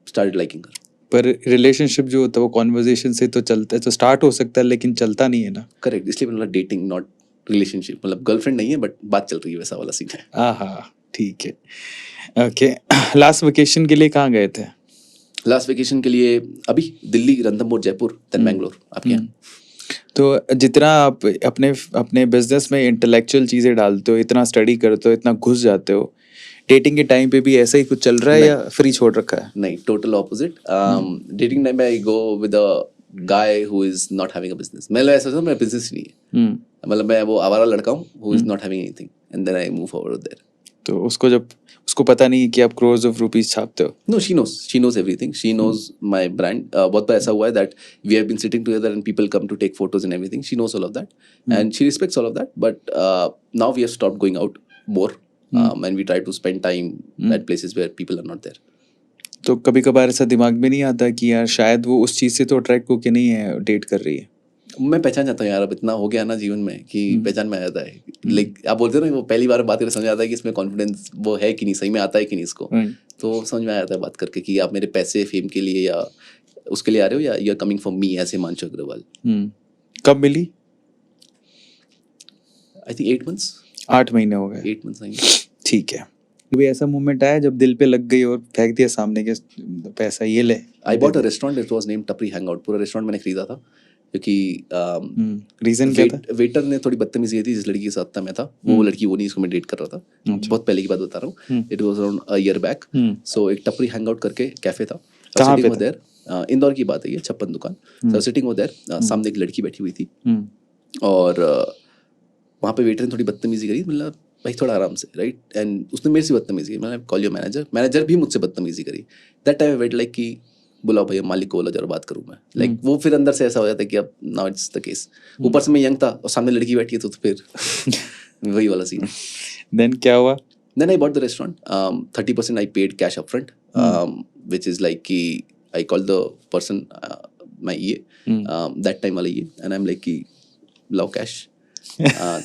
started liking her. पर रिलेशनशिप जो होता है वो कॉन्वर्जेशन से तो चलता है, तो स्टार्ट हो सकता है लेकिन चलता नहीं है ना। करेक्ट, इसलिए मतलब डेटिंग नॉट रिलेशनशिप, मतलब गर्लफ्रेंड नहीं है बट बात चल रही है, वैसा वाला सीन है। हाँ, ठीक है। ओके, लास्ट वेकेशन के लिए कहाँ गए थे? लास्ट वेकेशन के लिए अभी दिल्ली, रणथंभौर, जयपुर, देन बैंगलोर। आपके यहाँ? तो जितना आप अपने अपने बिजनेस में इंटेलेक्चुअल चीज़ें डालते हो, इतना स्टडी करते हो, इतना घुस जाते हो, डेटिंग के टाइम पे भी ऐसा ही कुछ चल रहा है या फ्री छोड़ रखा है? नहीं, टोटल ऑपोजिट। डेटिंग टाइम में I go with a guy who is not having a business. मैं ऐसा सोचता हूँ मेरा बिजनेस ही नहीं है, मतलब मैं वो आवारा लड़का हूँ who is not having anything, and then I move forward there. तो उसको पता नहीं कि आप क्रोर्स ऑफ रुपीस छापते हो? No, she knows everything. She knows my brand. बहुत बार ऐसा हुआ है that we have been sitting together and people come to take photos and everything. She knows all of that, and she respects all of that. But now we have stopped going out more, and we try to spend time at places where people are not there. तो कभी कभार ऐसा दिमाग में नहीं आता कि यार शायद वो उस चीज़ से तो अट्रैक्ट होके नहीं है डेट कर रही है? मैं पहचान जाता हूँ यार, अब इतना हो गया ना जीवन में कि पहचान में आ जाता है। लाइक आप बोलते हो ना, वो पहली बार बात करके समझ आता है कि इसमें कॉन्फिडेंस वो है कि नहीं, सही में आता है कि नहीं इसको, तो समझ में आ जाता है बात करके कि आप मेरे पैसे फेम के लिए या उसके लिए आ रहे हो, या you are coming for me as Himanshu Agarwal. कब मिली? I think 8 months। 8 महीने हो गए। 8 months आएंगे। ठीक है। कभी ऐसा मोमेंट आया जब दिल पे लग गई और फेंक दिया सामने के पैसा, ये ले? I bought a restaurant, it was named टपरी हैंगआउट। पूरा रेस्टोरेंट मैंने खरीदा था क्योंकि रीजन क्या था? वेटर ने थोड़ी बदतमीजी की थी जिस लड़की के साथ था मैं था, वो लड़की वो नहीं, इसको मैं डेट कर रहा था। बहुत पहले की बात बता रहा हूँ, it was around a year back. So एक टपरी हैंगआउट करके कैफे था, कहाँ पे था? इंदौर की बात है ये, 56 दुकान। सो सिटिंग ओवर देयर, सामने एक लड़की बैठी हुई थी और वहाँ पे वेटर ने थोड़ी बदतमीजी करी, मतलब भाई थोड़ा आराम से, राइट, एंड उसने मेरे से बदतमीजी की, मैंने कॉल योर मैनेजर, मैनेजर भी मुझसे बदतमीजी करी। That time I wait like कि बुलाओ भैया, मालिक को बोला जरा बात करूँ मैं, लाइक वो फिर अंदर से ऐसा हो जाता है कि अब नाउ इट्स द केस। ऊपर से मैं यंग था और सामने लड़की बैठी है, तो फिर वही वाला सीन। देन क्या हुआ? Then I bought the restaurant. 30% I paid cash upfront, which is like कि I called the person, my EA, that time वाला EA, and I'm like कि लाओ cash,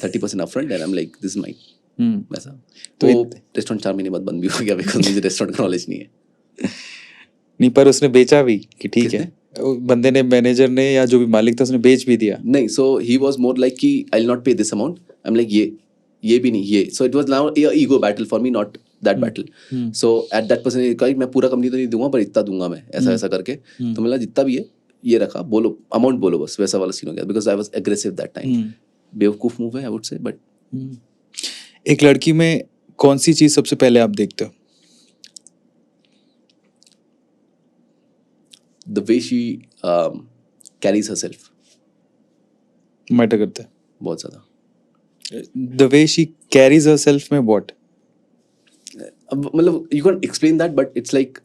30% upfront, and I'm like this is mine. वैसा। तो restaurant 4 महीने बाद बंद भी हो गया बिकॉज मुझे रेस्टोरेंट का नॉलेज नहीं है। नहीं, पर उसने बेचा भी कि ठीक है, बंदे ने, मैनेजर ने या जो भी मालिक था उसने बेच भी दिया? नहीं, सो ही वाज मोर लाइक कि आई विल नॉट पे this amount. I am like ये भी नहीं, ये। So it was now A ego battle for me, not that battle. So at that person कहा मैं पूरा कंपनी तो नहीं दूंगा पर इतना दूंगा मैं, ऐसा ऐसा करके। तो मतलब जितना भी है ये रखा, बोलो अमाउंट बोलो बस, वैसा वाला सीन हो गया because I was aggressive that time. बेवकूफ मूव है आई वुड से, बट एक लड़की में कौन सी चीज सबसे पहले आप देखते हो? the way she carries herself matter करता है बहुत ज़्यादा। the way she carries herself में what? मतलब you can't explain that, but it's like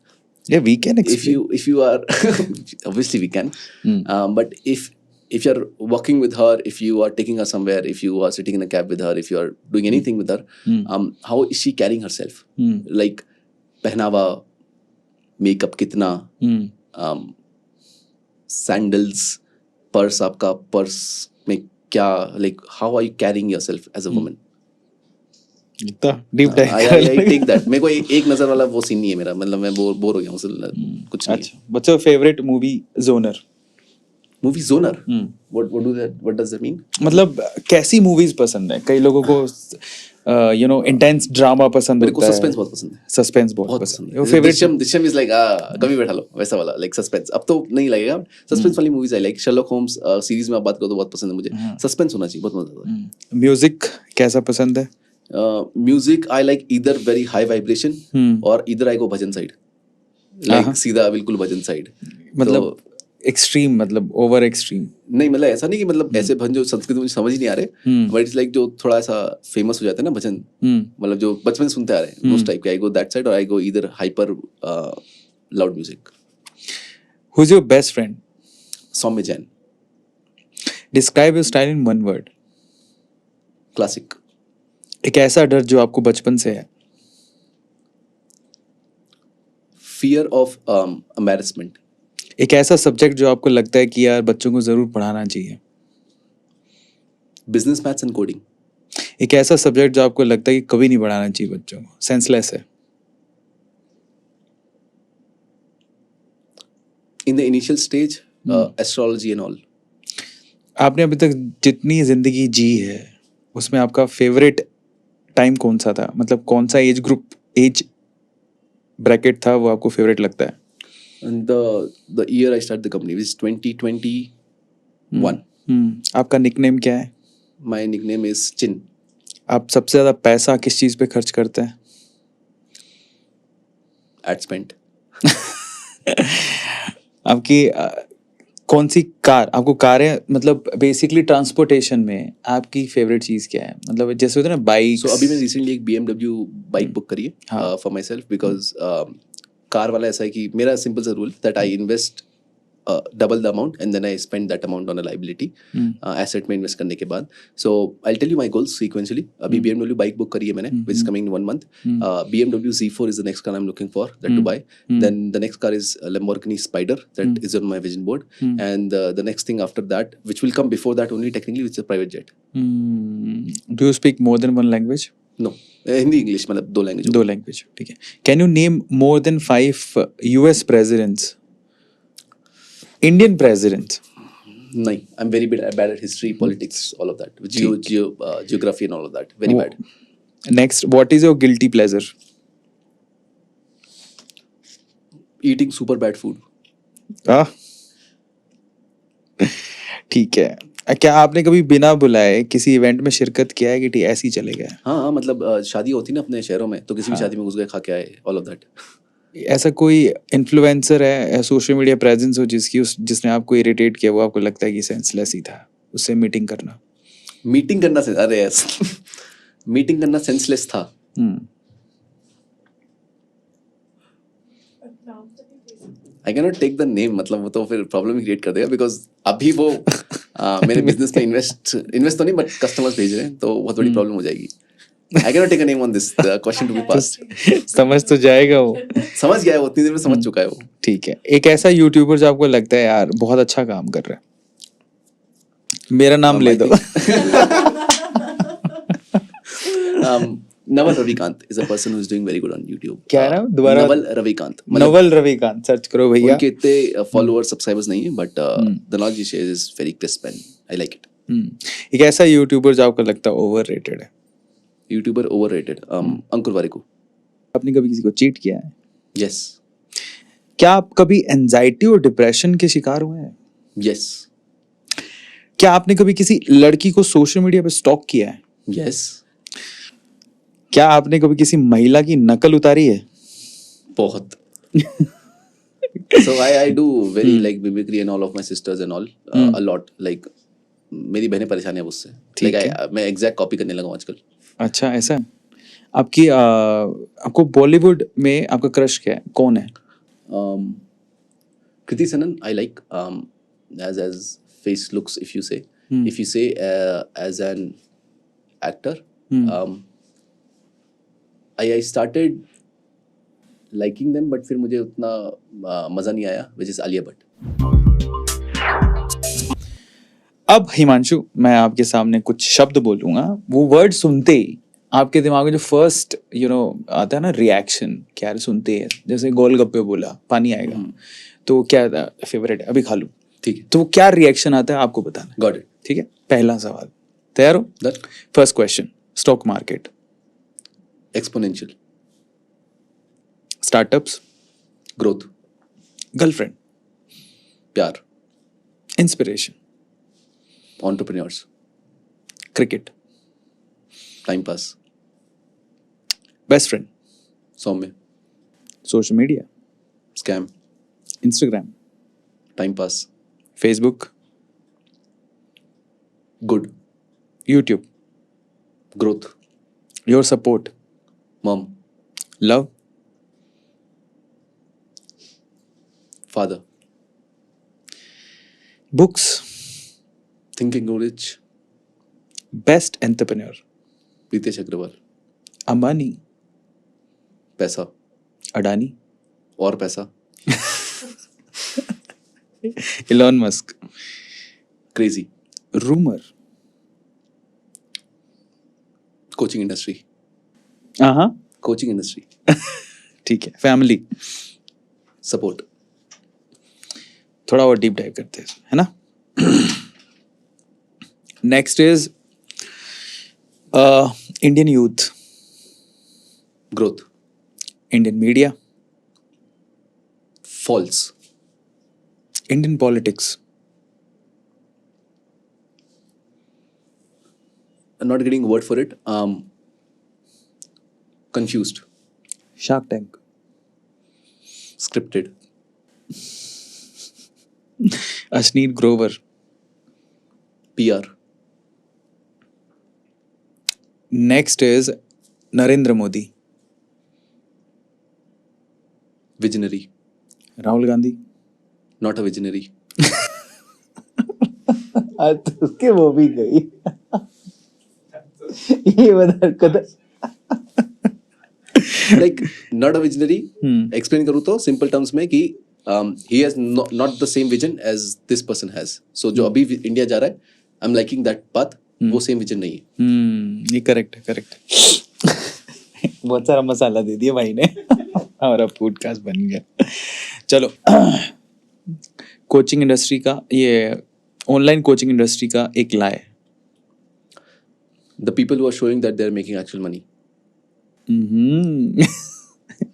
Yeah, we can explain. if you are obviously we can, but if you're walking with her, if you are taking her somewhere, if you are sitting in a cab with her, if you are doing anything with her, how is she carrying herself? Like पहनावा, makeup कितना, sandals, purse, आपका purse में क्या, like how are you carrying yourself as a woman. इतना deep I dive take that. मेरे को एक नजर वाला वो सीन नहीं है मेरा, मतलब मैं बोर हो गया हूँ उससे, कुछ नहीं. अच्छा, बच्चों favourite movie genre. Movie genre, what does that mean? मतलब कैसी मूवीज पसंद है? कई लोगों को इंटेंस ड्रामा पसंद मेरे को होता है. सस्पेंस बहुत पसंद है. सस्पेंस बहुत बहुत पसंद है. पसंद है. दृश्यम इज लाइक कभी बैठा लो वैसा वाला, लाइक सस्पेंस. अब तो नहीं लगेगा. सस्पेंस वाली movies I like. Sherlock Holmes series में आप बात करो तो बहुत पसंद है मुझे. सस्पेंस होना चाहिए, बहुत मजा आता है. म्यूजिक कैसा पसंद है? Music I like either very high vibration और either I go bhajan side, like सीधा बिल्कुल भजन साइड. मतलब एक्सट्रीम, मतलब ओवर एक्सट्रीम नहीं, मतलब ऐसा नहीं कि मतलब ऐसे भजन जो संस्कृत मुझे समझ ही नहीं आ रहे, बट इट्स लाइक जो थोड़ा ऐसा फेमस हो जाते हैं ना भजन, मतलब जो बचपन से सुनते आ रहे हैं उस टाइप के. आई गो दैट साइड और I go either hyper loud music. Who is your best friend? Saumya Jain. Describe your style in one word. Classic. एक ऐसा डर जो आपको बचपन से है. Fear of embarrassment. एक ऐसा सब्जेक्ट जो आपको लगता है कि यार बच्चों को जरूर पढ़ाना चाहिए. Business, maths and coding. एक ऐसा सब्जेक्ट जो आपको लगता है कि कभी नहीं पढ़ाना चाहिए बच्चों को, सेंसलेस है. In the initial stage astrology and all. आपने अभी तक जितनी जिंदगी जी है उसमें आपका फेवरेट टाइम कौन सा था? मतलब कौन सा एज ग्रुप, एज ब्रैकेट था वो आपको फेवरेट लगता है? And the year I started the company which is 2021. आपका निकनेम क्या है? My nickname is Chin. आप सबसे ज्यादा पैसा किस चीज पे खर्च करते हैं? Ad spent. आपकी कौन सी कार, आपको कारें, मतलब बेसिकली ट्रांसपोर्टेशन में आपकी फेवरेट चीज क्या है? मतलब जैसे होता है ना बाइक. So अभी मैं रिसेंटली एक BMW बाइक बुक करी है for myself, because car वाला ऐसा है कि मेरा सिंपल सा rule that I invest double the amount and then I spend that amount on a liability asset में इन्वेस्ट करने के बाद. So I tell you my goals sequentially. अभी BMW बाइक बुक करी है मैंने which is coming in 1 month. BMW Z4 is the next car I'm looking for that to buy. Then the next car is Lamborghini Spider that is on my vision board. And the next thing after that, which will come before that only technically, which is a private jet. Do you speak more than one language? No. Hindi English, मतलब 2 language. 2 language, ठीक है. Can you name more than 5 US presidents, Indian presidents? नहीं, I am very bad at history, politics, all of that. Geography and all of that. Very bad. Next, what is your guilty pleasure? Eating super bad food. ठीक है. क्या आपने कभी बिना बुलाए किसी event में शिरकत किया है कि ऐसे ही चले गए? हाँ, मतलब शादी होती ना अपने शहरों में, तो किसी भी शादी में घुस गए, खा के आए, all of that. ऐसा कोई इन्फ्लुएंसर है, सोशल मीडिया प्रेजेंस हो जिसने आपको इरिटेट किया, वो आपको लगता है कि सेंसलेस ही था, उससे मीटिंग करना? अरे यस. मीटिंग करना सेंसलेस था. I can not take the name, मतलब वो तो फिर प्रॉब्लम क्रिएट कर देगा, बिकॉज अभी वो मेरे बिजनेस में इन्वेस्ट तो नहीं बट कस्टमर्स भेज रहे हैं, तो बहुत बड़ी प्रॉब्लम हो जाएगी. I can not take a name on this question to be passed. समझ तो जाएगा वो. समझ गया है वो, उतनी देर में समझ चुका है वो. ठीक है. एक ऐसा यूट्यूबर जो आपको लगता है यार बहुत अच्छा काम कर रहा है, मेरा नाम ले दो. Naval Ravikant is a person who is doing very good on YouTube. क्या है नाम दोबारा? नवल रविकांत. नवल रविकांत सर्च करो भैया. उनके इतने फॉलोअर्स सब्सक्राइबर्स नहीं है, but the knowledge he shares is very crisp and I like it. एक ऐसा यूट्यूबर जो आपको लगता है ओवररेटेड है? यूट्यूबर ओवररेटेड, अंकुर वारिकू. आपने कभी किसी को चीट किया है? यस. क्या आप कभी एंजाइटी और डिप्रेशन के शिकार हुए हैं? यस. क्या आपने कभी किसी लड़की को सोशल मीडिया पे स्टॉक किया है? यस. क्या आपने कभी किसी महिला की नकल उतारी है? बहुत. So I do very like mimicry and all of my sisters and all a lot. Like मेरी बहनें परेशान है उससे. Like मैं एग्जैक्ट कॉपी करने लगा हूँ आजकल. अच्छा, ऐसा है. आपकी आपको बॉलीवुड में आपका क्रश क्या है, कौन है? कृति सनन I like as face looks, if you say as an actor. I started liking them, but फिर मुझे उतना मजा नहीं आया, विच इज आलिया भट्ट। अब हिमांशु, मैं आपके सामने कुछ शब्द बोलूंगा, वो वर्ड सुनते ही आपके दिमाग में जो फर्स्ट आता है ना रिएक्शन, क्या सुनते हैं, जैसे गोलगप्पे बोला पानी आएगा, तो क्या फेवरेट है, अभी खा लूं, ठीक है, तो क्या रिएक्शन आता है आपको बताना। Got it. ठीक है, पहला सवाल, तैयार हो? First question, stock market, exponential, startups, growth, girlfriend, प्यार, inspiration, entrepreneurs, cricket, time pass, best friend, Saumya, social media, scam, Instagram, time pass, Facebook, good, YouTube, growth, your support, mom, love, father, books, thinking rich, best entrepreneur, Ritesh Agarwal, Ambani, पैसा अडानी, और पैसा, Elon Musk, crazy, rumour, coaching industry, हाँ coaching industry, ठीक है, family, support, थोड़ा और deep dive करते हैं, है ना। Next is Indian youth, growth, Indian media, false, Indian politics, not getting a word for it, confused, Shark Tank, scripted, Ashneer Grover, PR, next is Narendra Modi, visionary, Rahul Gandhi, not a visionary, उसके वो भी गई। ये बता कदर like not a visionary, explain करूँ तो simple terms में कि he has not the same vision as this person has, so जो अभी इंडिया जा रहा है, I'm liking that path, वो same vision नहीं है। ये करेक्ट है, करेक्ट है। बहुत सारा मसाला दे दिया भाई ने, हमारा पॉडकास्ट बन गया। चलो, कोचिंग इंडस्ट्री का, ये ऑनलाइन कोचिंग इंडस्ट्री का एक ला है। The people who are showing that they are making actual money,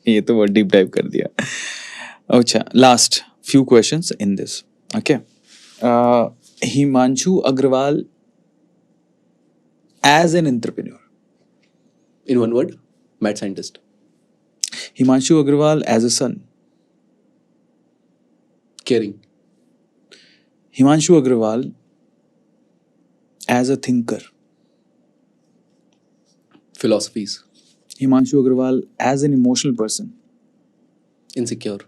ये तो बहुत डीप डाइव कर दिया। अच्छा, last few questions in this, okay. Himanshu Agarwal as an entrepreneur, in one word, mad scientist, Himanshu Agarwal as a son, caring, Himanshu Agarwal as a thinker, philosophies, Himanshu Agarwal as an emotional person, insecure,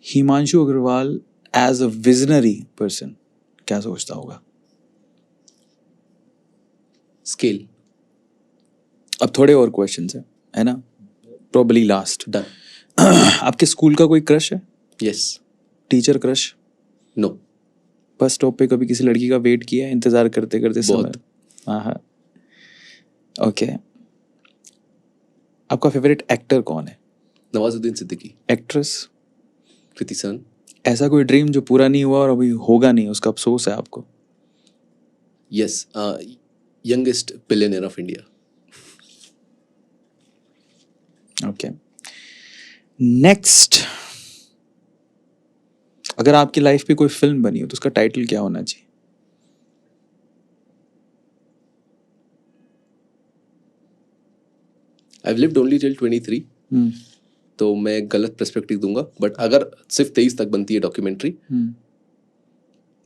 Himanshu Agarwal as a visionary person, क्या सोचता होगा? scale, अब थोड़े और questions हैं, है ना, probably last. done, आपके स्कूल का कोई क्रश है? yes, teacher crush? no, bus stop पे कभी किसी लड़की का वेट किया है इंतजार करते करते समय? बहुत। हाँ, ओके। आपका फेवरेट एक्टर कौन है? नवाजुद्दीन सिद्दीकी, एक्ट्रेस? कृति सेनन, ऐसा कोई ड्रीम जो पूरा नहीं हुआ और अभी होगा नहीं, उसका अफसोस है आपको? yes, youngest billionaire of India, okay. Next, अगर आपकी लाइफ पे कोई फिल्म बनी हो तो उसका टाइटल क्या होना चाहिए? I've lived only till 23, तो मैं गलत पर्सपेक्टिव दूंगा, बट अगर सिर्फ 23 तक बनती है डॉक्यूमेंट्री,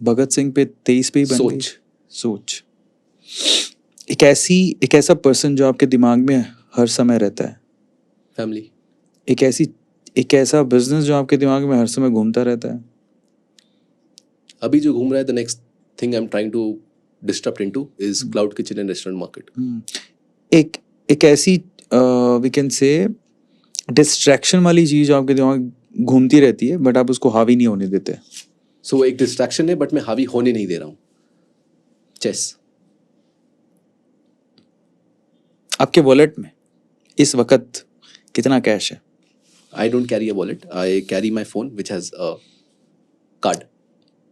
भगत सिंह पे 23 पे ही बन गई? सोच, सोच। एक ऐसा पर्सन जो आपके दिमाग में हर समय रहता है, फैमिली, एक ऐसा बिजनेस जो आपके दिमाग में हर समय घूमता रहता है। अभी जो घूम रहा है, the next thing I am trying to disturb into is cloud kitchen and restaurant market. एक ऐसी वी कैन से डिस्ट्रैक्शन वाली चीज जो आपके दिमाग में घूमती रहती है बट आप उसको हावी नहीं होने देते. सो वो एक डिस्ट्रैक्शन है बट मैं हावी होने नहीं दे रहा हूँ. चेस. आपके वॉलेट में इस वक्त कितना कैश है? I don't carry a wallet. I carry my phone which has a card.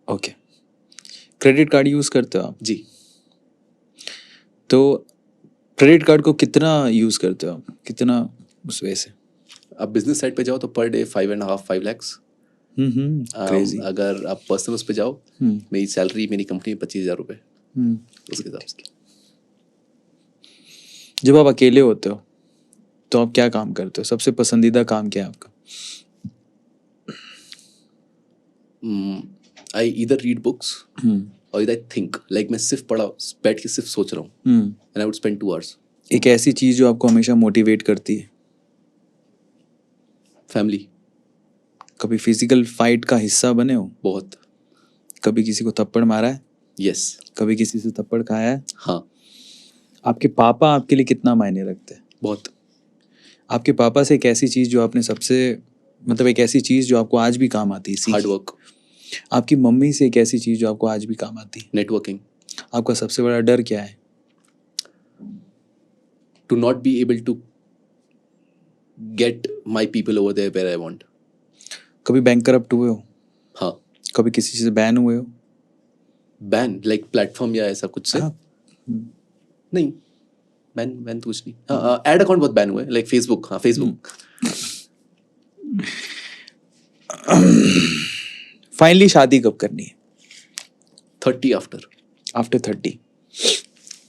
Okay. Credit card use करते हो आप? जी. तो क्रेडिट कार्ड को कितना यूज करते हो आप? कितना उस वजह से? आप बिजनेस साइड पे जाओ तो पर डे 5.5 lakhs. क्रेजी. अगर आप पर्सनल उस पे जाओ, मेरी सैलरी मेरी कंपनी में 25,000 रुपए उसके हिसाब से. जब आप अकेले होते हो तो आप क्या काम करते हो? सबसे पसंदीदा काम क्या है आपका? I either read books or either I think. Like मैं सिर्फ बैठ के सिर्फ सोच रहा हूँ. And I would spend 2 hours. एक ऐसी चीज जो आपको हमेशा मोटिवेट करती है? फैमिली. कभी फिजिकल फाइट का हिस्सा बने हो? बहुत. कभी किसी को थप्पड़ मारा है? यस. कभी किसी से थप्पड़ खाया है? हाँ. आपके पापा आपके लिए कितना मायने रखते हैं? बहुत. आपके पापा से एक ऐसी चीज जो आपने सबसे मतलब एक ऐसी चीज जो आपको आज भी काम आती है सीखी? Hard work. आपकी मम्मी से एक ऐसी चीज जो आपको आज भी काम आती है? नेटवर्किंग. आपका सबसे बड़ा डर क्या है? To not be able to get my people over there where I want. कभी बैंक करप्ट हुए हो? हाँ. कभी किसी चीज से बैन हुए हो? बैन लाइक प्लेटफॉर्म या ऐसा कुछ से? हाँ. नहीं. बैन तो कुछ नहीं. हाँ. एड अकाउंट बहुत बैन हुए लाइक फेसबुक. हाँ फेसबुक. फाइनली शादी कब करनी है? 30 आफ्टर. आफ्टर 30.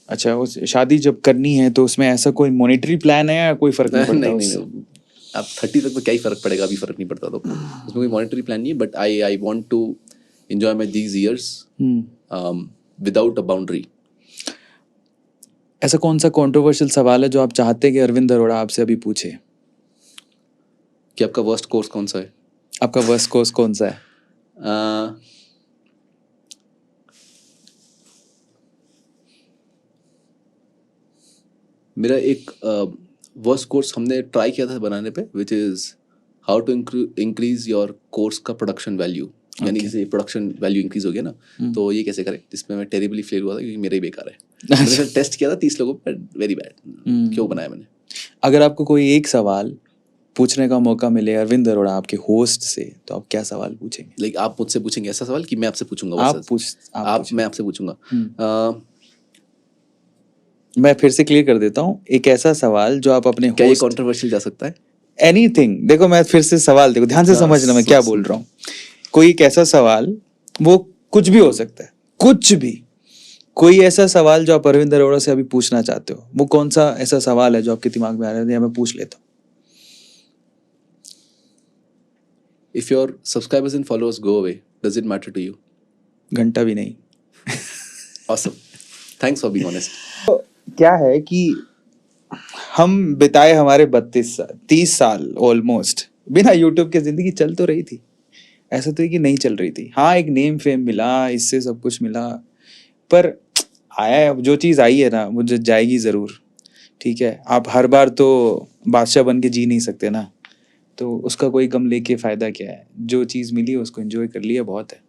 अच्छा, उस शादी जब करनी है तो उसमें ऐसा कोई मॉनेटरी प्लान है या कोई फर्क नहीं पड़ता? नहीं. अब 30 तक में क्या ही फर्क पड़ेगा? अभी फर्क नहीं पड़ता तो उसमें कोई मॉनेटरी प्लान नहीं है. But I want to enjoy my these years without a boundary. ऐसा कौन सा कंट्रोवर्शियल सवाल है जो आप चाहते हैं कि अरविंद अरोड़ा आपसे अभी पूछे? कि आपका वर्स्ट कोर्स कौन सा है? आपका वर्स्ट कोर्स कौन सा है? मेरा एक वर्स्ट कोर्स हमने ट्राई किया था बनाने पे which is how to increase your course का प्रोडक्शन वैल्यू. यानी जैसे प्रोडक्शन वैल्यू इंक्रीज हो गया ना तो ये कैसे करें, जिसमें मैं टेरिबली फेल हुआ था क्योंकि मेरा ही बेकार है. मैंने टेस्ट किया था 30 लोगों पर, वेरी बैड. क्यों बनाया मैंने? अगर आपको कोई एक सवाल पूछने का मौका मिले अरविंद अरोड़ा आपके होस्ट से तो आप क्या सवाल पूछेंगे? लाइक आप मुझसे पूछेंगे ऐसा सवाल कि मैं आपसे पूछूंगा? मैं आपसे पूछूंगा. मैं फिर से क्लियर कर देता हूँ. एक ऐसा सवाल जो आप अपने क्या ये कंट्रोवर्शियल जा सकता है? एनीथिंग. देखो मैं फिर से सवाल, देखो ध्यान से समझना मैं क्या बोल रहा हूँ. कोई एक ऐसा सवाल, वो कुछ भी हो सकता है, कुछ भी. कोई ऐसा सवाल जो आप अरविंद अरोड़ा से अभी पूछना चाहते हो, वो कौन सा ऐसा सवाल है जो आपके दिमाग में आ रहा है या मैं पूछ लेता हूँ? If your subscribers and followers go away, does it matter to you? घंटा भी नहीं. Awesome. Thanks for being honest. क्या है कि हम बिताए हमारे 30 साल ऑलमोस्ट बिना यूट्यूब के जिंदगी चल तो रही थी. ऐसा तो है कि नहीं चल रही थी. हाँ, एक नेम फेम मिला, इससे सब कुछ मिला, पर आया जो चीज़ आई है ना वो जाएगी ज़रूर. ठीक है, आप हर बार तो बादशाह बन के जी नहीं सकते ना, तो उसका कोई गम लेके फ़ायदा क्या है? जो चीज़ मिली उसको एंजॉय कर लिया, बहुत है.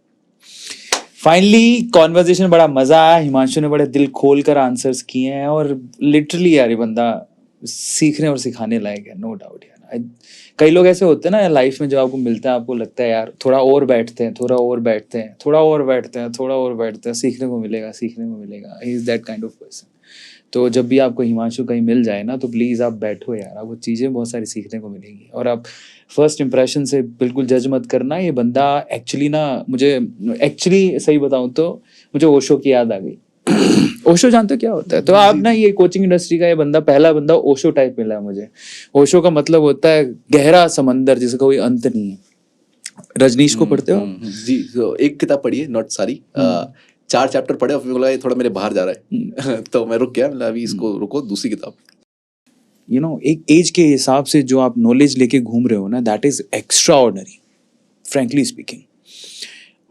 फाइनली कॉन्वर्जेशन बड़ा मजा आया. हिमांशु ने बड़े दिल खोल कर आंसर्स किए हैं और लिटरली यार ये बंदा सीखने और सिखाने लायक है, नो डाउट यार. कई लोग ऐसे होते हैं ना लाइफ में, जब आपको मिलता है आपको लगता है यार थोड़ा और बैठते हैं, थोड़ा और बैठते हैं, थोड़ा और बैठते हैं, थोड़ा और बैठते हैं, सीखने को मिलेगा, सीखने को मिलेगा. He is that kind of person. तो जब भी आपको हिमांशु कहीं मिल जाए ना तो प्लीज़ आप बैठो यार, आपको चीज़ें बहुत सारी सीखने को मिलेंगी. और आप फर्स्ट इंप्रेशन से बिल्कुल जज मत करना. ये बंदा एक्चुअली ना, मुझे एक्चुअली सही बताऊं तो मुझे ओशो की याद आ गई. ओशो जानते हो क्या होता है? तो आप ना, ये कोचिंग इंडस्ट्री का ये बंदा, पहला बंदा ओशो टाइप मिला मुझे. ओशो का मतलब होता है गहरा समंदर जिसका कोई अंत नहीं है. रजनीश को पढ़ते हो? जी. तो एक किताब पढ़ी है, नॉट सारी, 4 चैप्टर पढ़े और फिर बोला ये थोड़ा मेरे बाहर जा रहा है. तो मैं रुक गया, मतलब अभी इसको रुको, दूसरी किताब. यू नो, एक एज के हिसाब से जो आप नॉलेज लेके घूम रहे हो ना, that is extra ordinary, frankly speaking.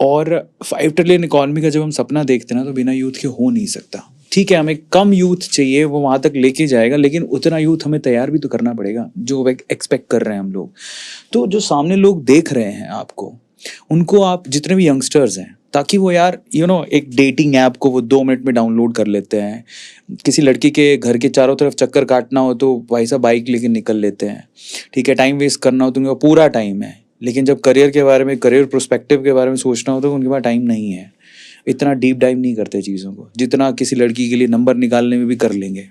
और 5 ट्रिलियन इकॉनमी का जब हम सपना देखते हैं ना तो बिना यूथ के हो नहीं सकता. ठीक है, हमें कम यूथ चाहिए, वो वहाँ तक लेके जाएगा, लेकिन उतना यूथ हमें तैयार भी तो करना पड़ेगा जो एक्सपेक्ट कर रहे हैं हम लोग। तो जो सामने लोग देख रहे हैं आपको, उनको आप जितने भी यंगस्टर्स हैं, ताकि वो यार एक डेटिंग ऐप को वो 2 मिनट में डाउनलोड कर लेते हैं। किसी लड़की के घर के चारों तरफ चक्कर काटना हो तो भाई साहब बाइक लेके निकल लेते हैं। ठीक है, टाइम वेस्ट करना हो तो उनका पूरा टाइम है, लेकिन जब करियर के बारे में, करियर प्रोस्पेक्टिव के बारे में सोचना हो तो उनके पास टाइम नहीं है। इतना डीप डाइव नहीं करते चीज़ों को, जितना किसी लड़की के लिए नंबर निकालने में भी कर लेंगे।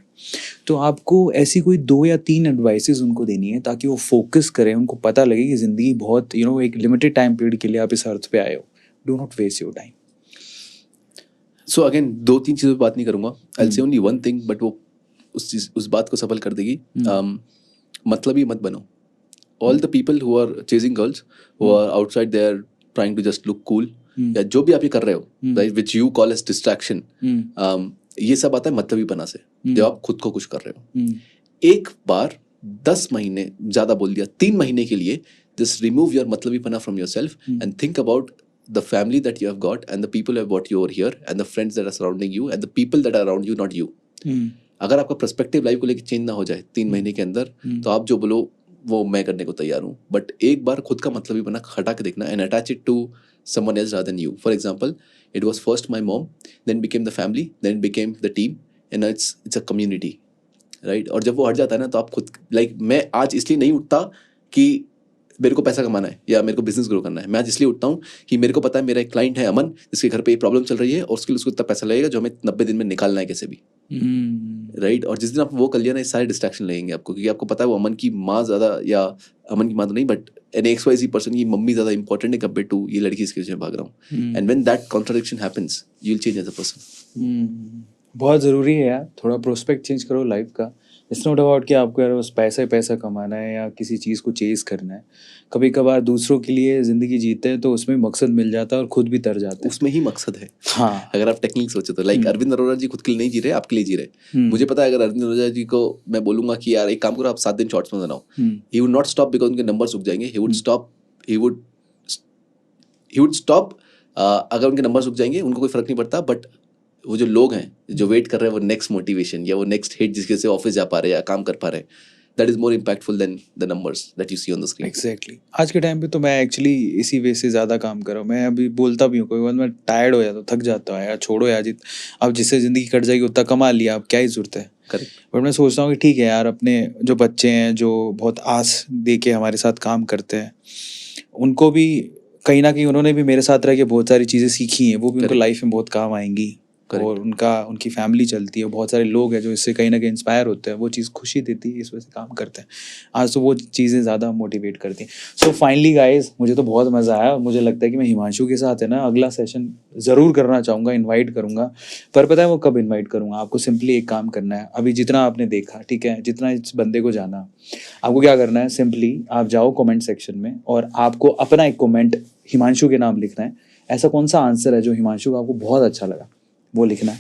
तो आपको ऐसी कोई 2 या 3 एडवाइसेस उनको देनी है ताकि वो फोकस करें, उनको पता लगे कि ज़िंदगी बहुत एक लिमिटेड टाइम पीरियड के लिए आप इस अर्थ पे आए हो। Do not waste your time. So again 2-3 चीज़ों पे बात नहीं करूंगा, I will say only one thing, but वो उस बात को सफल कर देगी। मतलब ही मत बनो। All the people who are chasing girls, who are outside, they are trying to just look cool, या जो भी आप ये कर रहे हो, right, which you call as distraction, ये सब आता है मतलबीपना से, जब आप खुद को कुछ कर रहे हो। एक बार 10 महीने, ज़्यादा बोल दिया, 3 महीने के लिए जस्ट रिमूव योर मतलबीपना from yourself and think about the family that you have got and the people who have brought you over here and the friends that are surrounding you and the people that are around you, not you. अगर आपका perspective life को लेकर change ना हो जाए 3 महीने के अंदर, तो आप जो बोलो वो मैं करने को तैयार हूँ, बट एक बार खुद का मतलब ही बना हटा के देखना and attach it to someone else rather than you. For example, it was first my mom, then became the family, then it became the team, and now it's a community, right? और जब वो हट जाता है ना, तो आप खुद मैं आज इसलिए नहीं उठता कि मेरे को पैसा कमाना है या मेरे को बिजनेस ग्रो करना है। मैं आज इसलिए उठता हूँ कि मेरे को पता है मेरा एक क्लाइंट है अमन, जिसके घर पे ये प्रॉब्लम चल रही है और उसके लिए उसको इतना पैसा लगेगा जो हमें 90 दिन में निकालना है कैसे भी, राइट? और जिस दिन आप वो कर लिया ना, ये सारे डिस्ट्रैक्शन लगेंगे आपको, क्योंकि आपको पता है वो अमन की माँ ज़्यादा, या अमन की माँ तो नहीं, बट एन XYZ पर्सन की मम्मी ज़्यादा इंपॉर्टेंट है कंपेयर टू ये लड़की इसके पीछे भाग रहा हूँ। And when that contradiction happens, you will change as a person. बहुत ज़रूरी है यार, थोड़ा प्रोस्पेक्ट चेंज करो लाइफ का। इट्स नॉट अबाउट कि आपको यार बस पैसा कमाना है या किसी चीज़ को चेज़ करना है। कभी कभार दूसरों के लिए ज़िंदगी जीते हैं तो उसमें मकसद मिल जाता है और खुद भी तर जाते हैं। उसमें ही मकसद है। हाँ, अगर आप टेक्निक सोचे तो, लाइक अरविंद अरोड़ा जी खुद के लिए नहीं जी रहे, आपके लिए जी रहे। मुझे पता है अगर अरविंद अरोड़ा जी को मैं बोलूंगा कि यार एक काम करो, आप 7 दिन शॉर्ट्स में बनाओ, he would not stop because उनके नंबर रुक जाएंगे। ही वुड स्टॉप अगर उनके नंबर रुक जाएंगे, उनको कोई फर्क नहीं पड़ता। बट वो जो लोग हैं जो वेट कर रहे हैं, वो नेक्स्ट मोटिवेशन या वो नेक्स्ट हिट जिसके से ऑफिस जा पा रहे हैं या काम कर पा रहे हैं, that is more impactful than the numbers that you see on the screen. Exactly. आज के टाइम पे तो मैं एक्चुअली इसी वे से ज़्यादा काम कर रहा हूँ। मैं अभी बोलता भी हूँ, कोई बार मैं टायर्ड हो जाता हूँ, थक जाता हूँ, यार छोड़ो यार, अब जिससे ज़िंदगी कट जाएगी उतना कमा लिया, अब क्या ही ज़रूरत है। करेक्ट। बट मैं सोचता हूँ कि ठीक है यार, अपने जो बच्चे हैं जो बहुत आस दे के हमारे साथ काम करते हैं, उनको भी कहीं ना कहीं उन्होंने भी मेरे साथ रह के बहुत सारी चीज़ें सीखी हैं, वो भी उनको लाइफ में बहुत काम आएंगी। और उनकी फैमिली चलती है, बहुत सारे लोग हैं जो इससे कहीं ना कहीं इंस्पायर होते हैं, वो चीज़ खुशी देती है, इस वजह से काम करते हैं। आज तो वो चीज़ें ज़्यादा मोटिवेट करती हैं। सो फाइनली गाइज, मुझे तो बहुत मज़ा आया और मुझे लगता है कि मैं हिमांशु के साथ है ना अगला सेशन ज़रूर करना चाहूँगा, इन्वाइट करूँगा। पर पता है वो कब इन्वाइट करूँगा? आपको सिंपली एक काम करना है। अभी जितना आपने देखा, ठीक है, जितना इस बंदे को जाना, आपको क्या करना है, सिंपली आप जाओ कमेंट सेक्शन में और आपको अपना एक कमेंट हिमांशु के नाम लिखना है। ऐसा कौन सा आंसर है जो हिमांशु को आपको बहुत अच्छा लगा, वो लिखना है।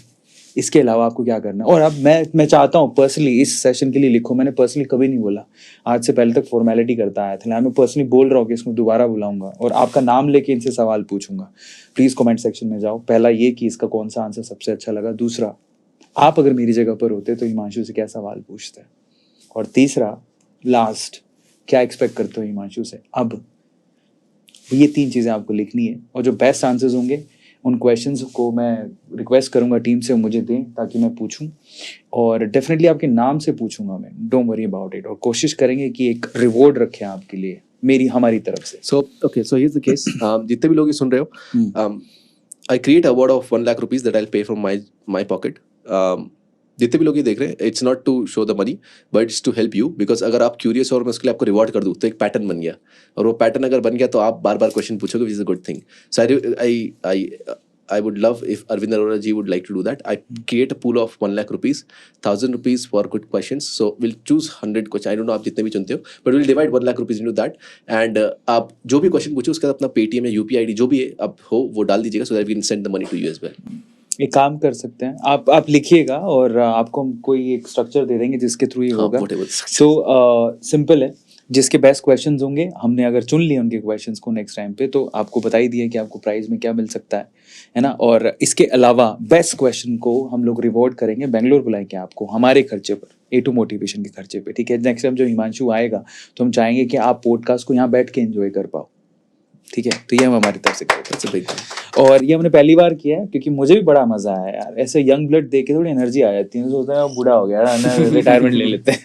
इसके अलावा आपको क्या करना है, और अब मैं चाहता हूँ पर्सनली इस सेशन के लिए लिखो। मैंने पर्सनली कभी नहीं बोला, आज से पहले तक फॉर्मेलिटी करता आया था, मैं पर्सनली बोल रहा हूँ कि इसको दोबारा बुलाऊंगा और आपका नाम लेके इनसे सवाल पूछूंगा। प्लीज़ कमेंट सेक्शन में जाओ। पहला ये कि इसका कौन सा आंसर सबसे अच्छा लगा, दूसरा आप अगर मेरी जगह पर होते तो हिमांशु से क्या सवाल पूछते, और तीसरा लास्ट क्या एक्सपेक्ट करते हो हिमांशु से। अब ये 3 चीज़ें आपको लिखनी है और जो बेस्ट आंसर्स होंगे उन क्वेश्चंस को मैं रिक्वेस्ट करूंगा टीम से मुझे दें ताकि मैं पूछूं, और डेफिनेटली आपके नाम से पूछूंगा मैं, डोंट वरी अबाउट इट। और कोशिश करेंगे कि एक रिवॉर्ड रखें आपके लिए हमारी तरफ से। So okay, so here's the case. जितने भी लोग ये सुन रहे हो, I create award of 1 lakh rupees that I will pay from my pocket. जितने भी लोग ये देख रहे हैं, it's not to show the money but it's to help you, because अगर आप क्यूरियस हो और मैं उसके लिए आपको रिवॉर्ड कर दूँ तो एक पैटर्न बन गया, और वो पैटर्न अगर बन गया तो आप बार बार क्वेश्चन पूछोगे, which is a good thing. So I would love if Arvind Arora ji would like to do that. I create a pool of 1 lakh rupees, 1,000 rupees for good questions. So we'll choose 100 questions. I don't know आप जितने भी चुनते हो, but we'll divide 1 lakh rupees into that. And आप जो भी question पूछो उसके साथ अपना Paytm या UPI ID जो भी है आप हो वो डाल दीजिएगा, so that we can send the money to you as well. एक काम कर सकते हैं, आप लिखिएगा और आपको हम कोई एक स्ट्रक्चर दे देंगे जिसके थ्रू ये होगा। तो सिंपल है, जिसके बेस्ट क्वेश्चंस होंगे, हमने अगर चुन लिए उनके क्वेश्चंस को नेक्स्ट टाइम पे, तो आपको बता ही दिया कि आपको प्राइज में क्या मिल सकता है ना। और इसके अलावा बेस्ट क्वेश्चन को हम लोग रिवॉर्ड करेंगे, बेंगलोर बुलाएंगे आपको हमारे खर्चे पर, A2 मोटिवेशन के खर्चे पे, ठीक है। नेक्स्ट टाइम जब हिमांशु आएगा तो हम चाहेंगे कि आप पॉडकास्ट को यहाँ बैठ के एंजॉय कर पाओ, ठीक है। तो ये हम हमारी तरफ से करेंगे। और ये हमने पहली बार किया है क्योंकि मुझे भी बड़ा मजा आया यार, ऐसे यंग ब्लड देख के थोड़ी एनर्जी आ जाती है, सोचते हैं बूढ़ा हो गया ना, रिटायरमेंट ले लेते हैं।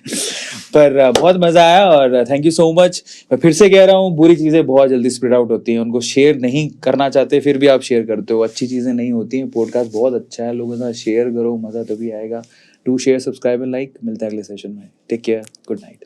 पर बहुत मजा आया और थैंक यू सो मच। मैं फिर से कह रहा हूँ, बुरी चीजें बहुत जल्दी स्प्रेड आउट होती हैं, उनको शेयर नहीं करना चाहते फिर भी आप शेयर करते हो, अच्छी चीजें नहीं होती हैं। पॉडकास्ट बहुत अच्छा है, लोगों के साथ शेयर करो, मजा तभी आएगा। Do share, subscribe and like. मिलता है अगले सेशन में, टेक केयर, गुड नाइट।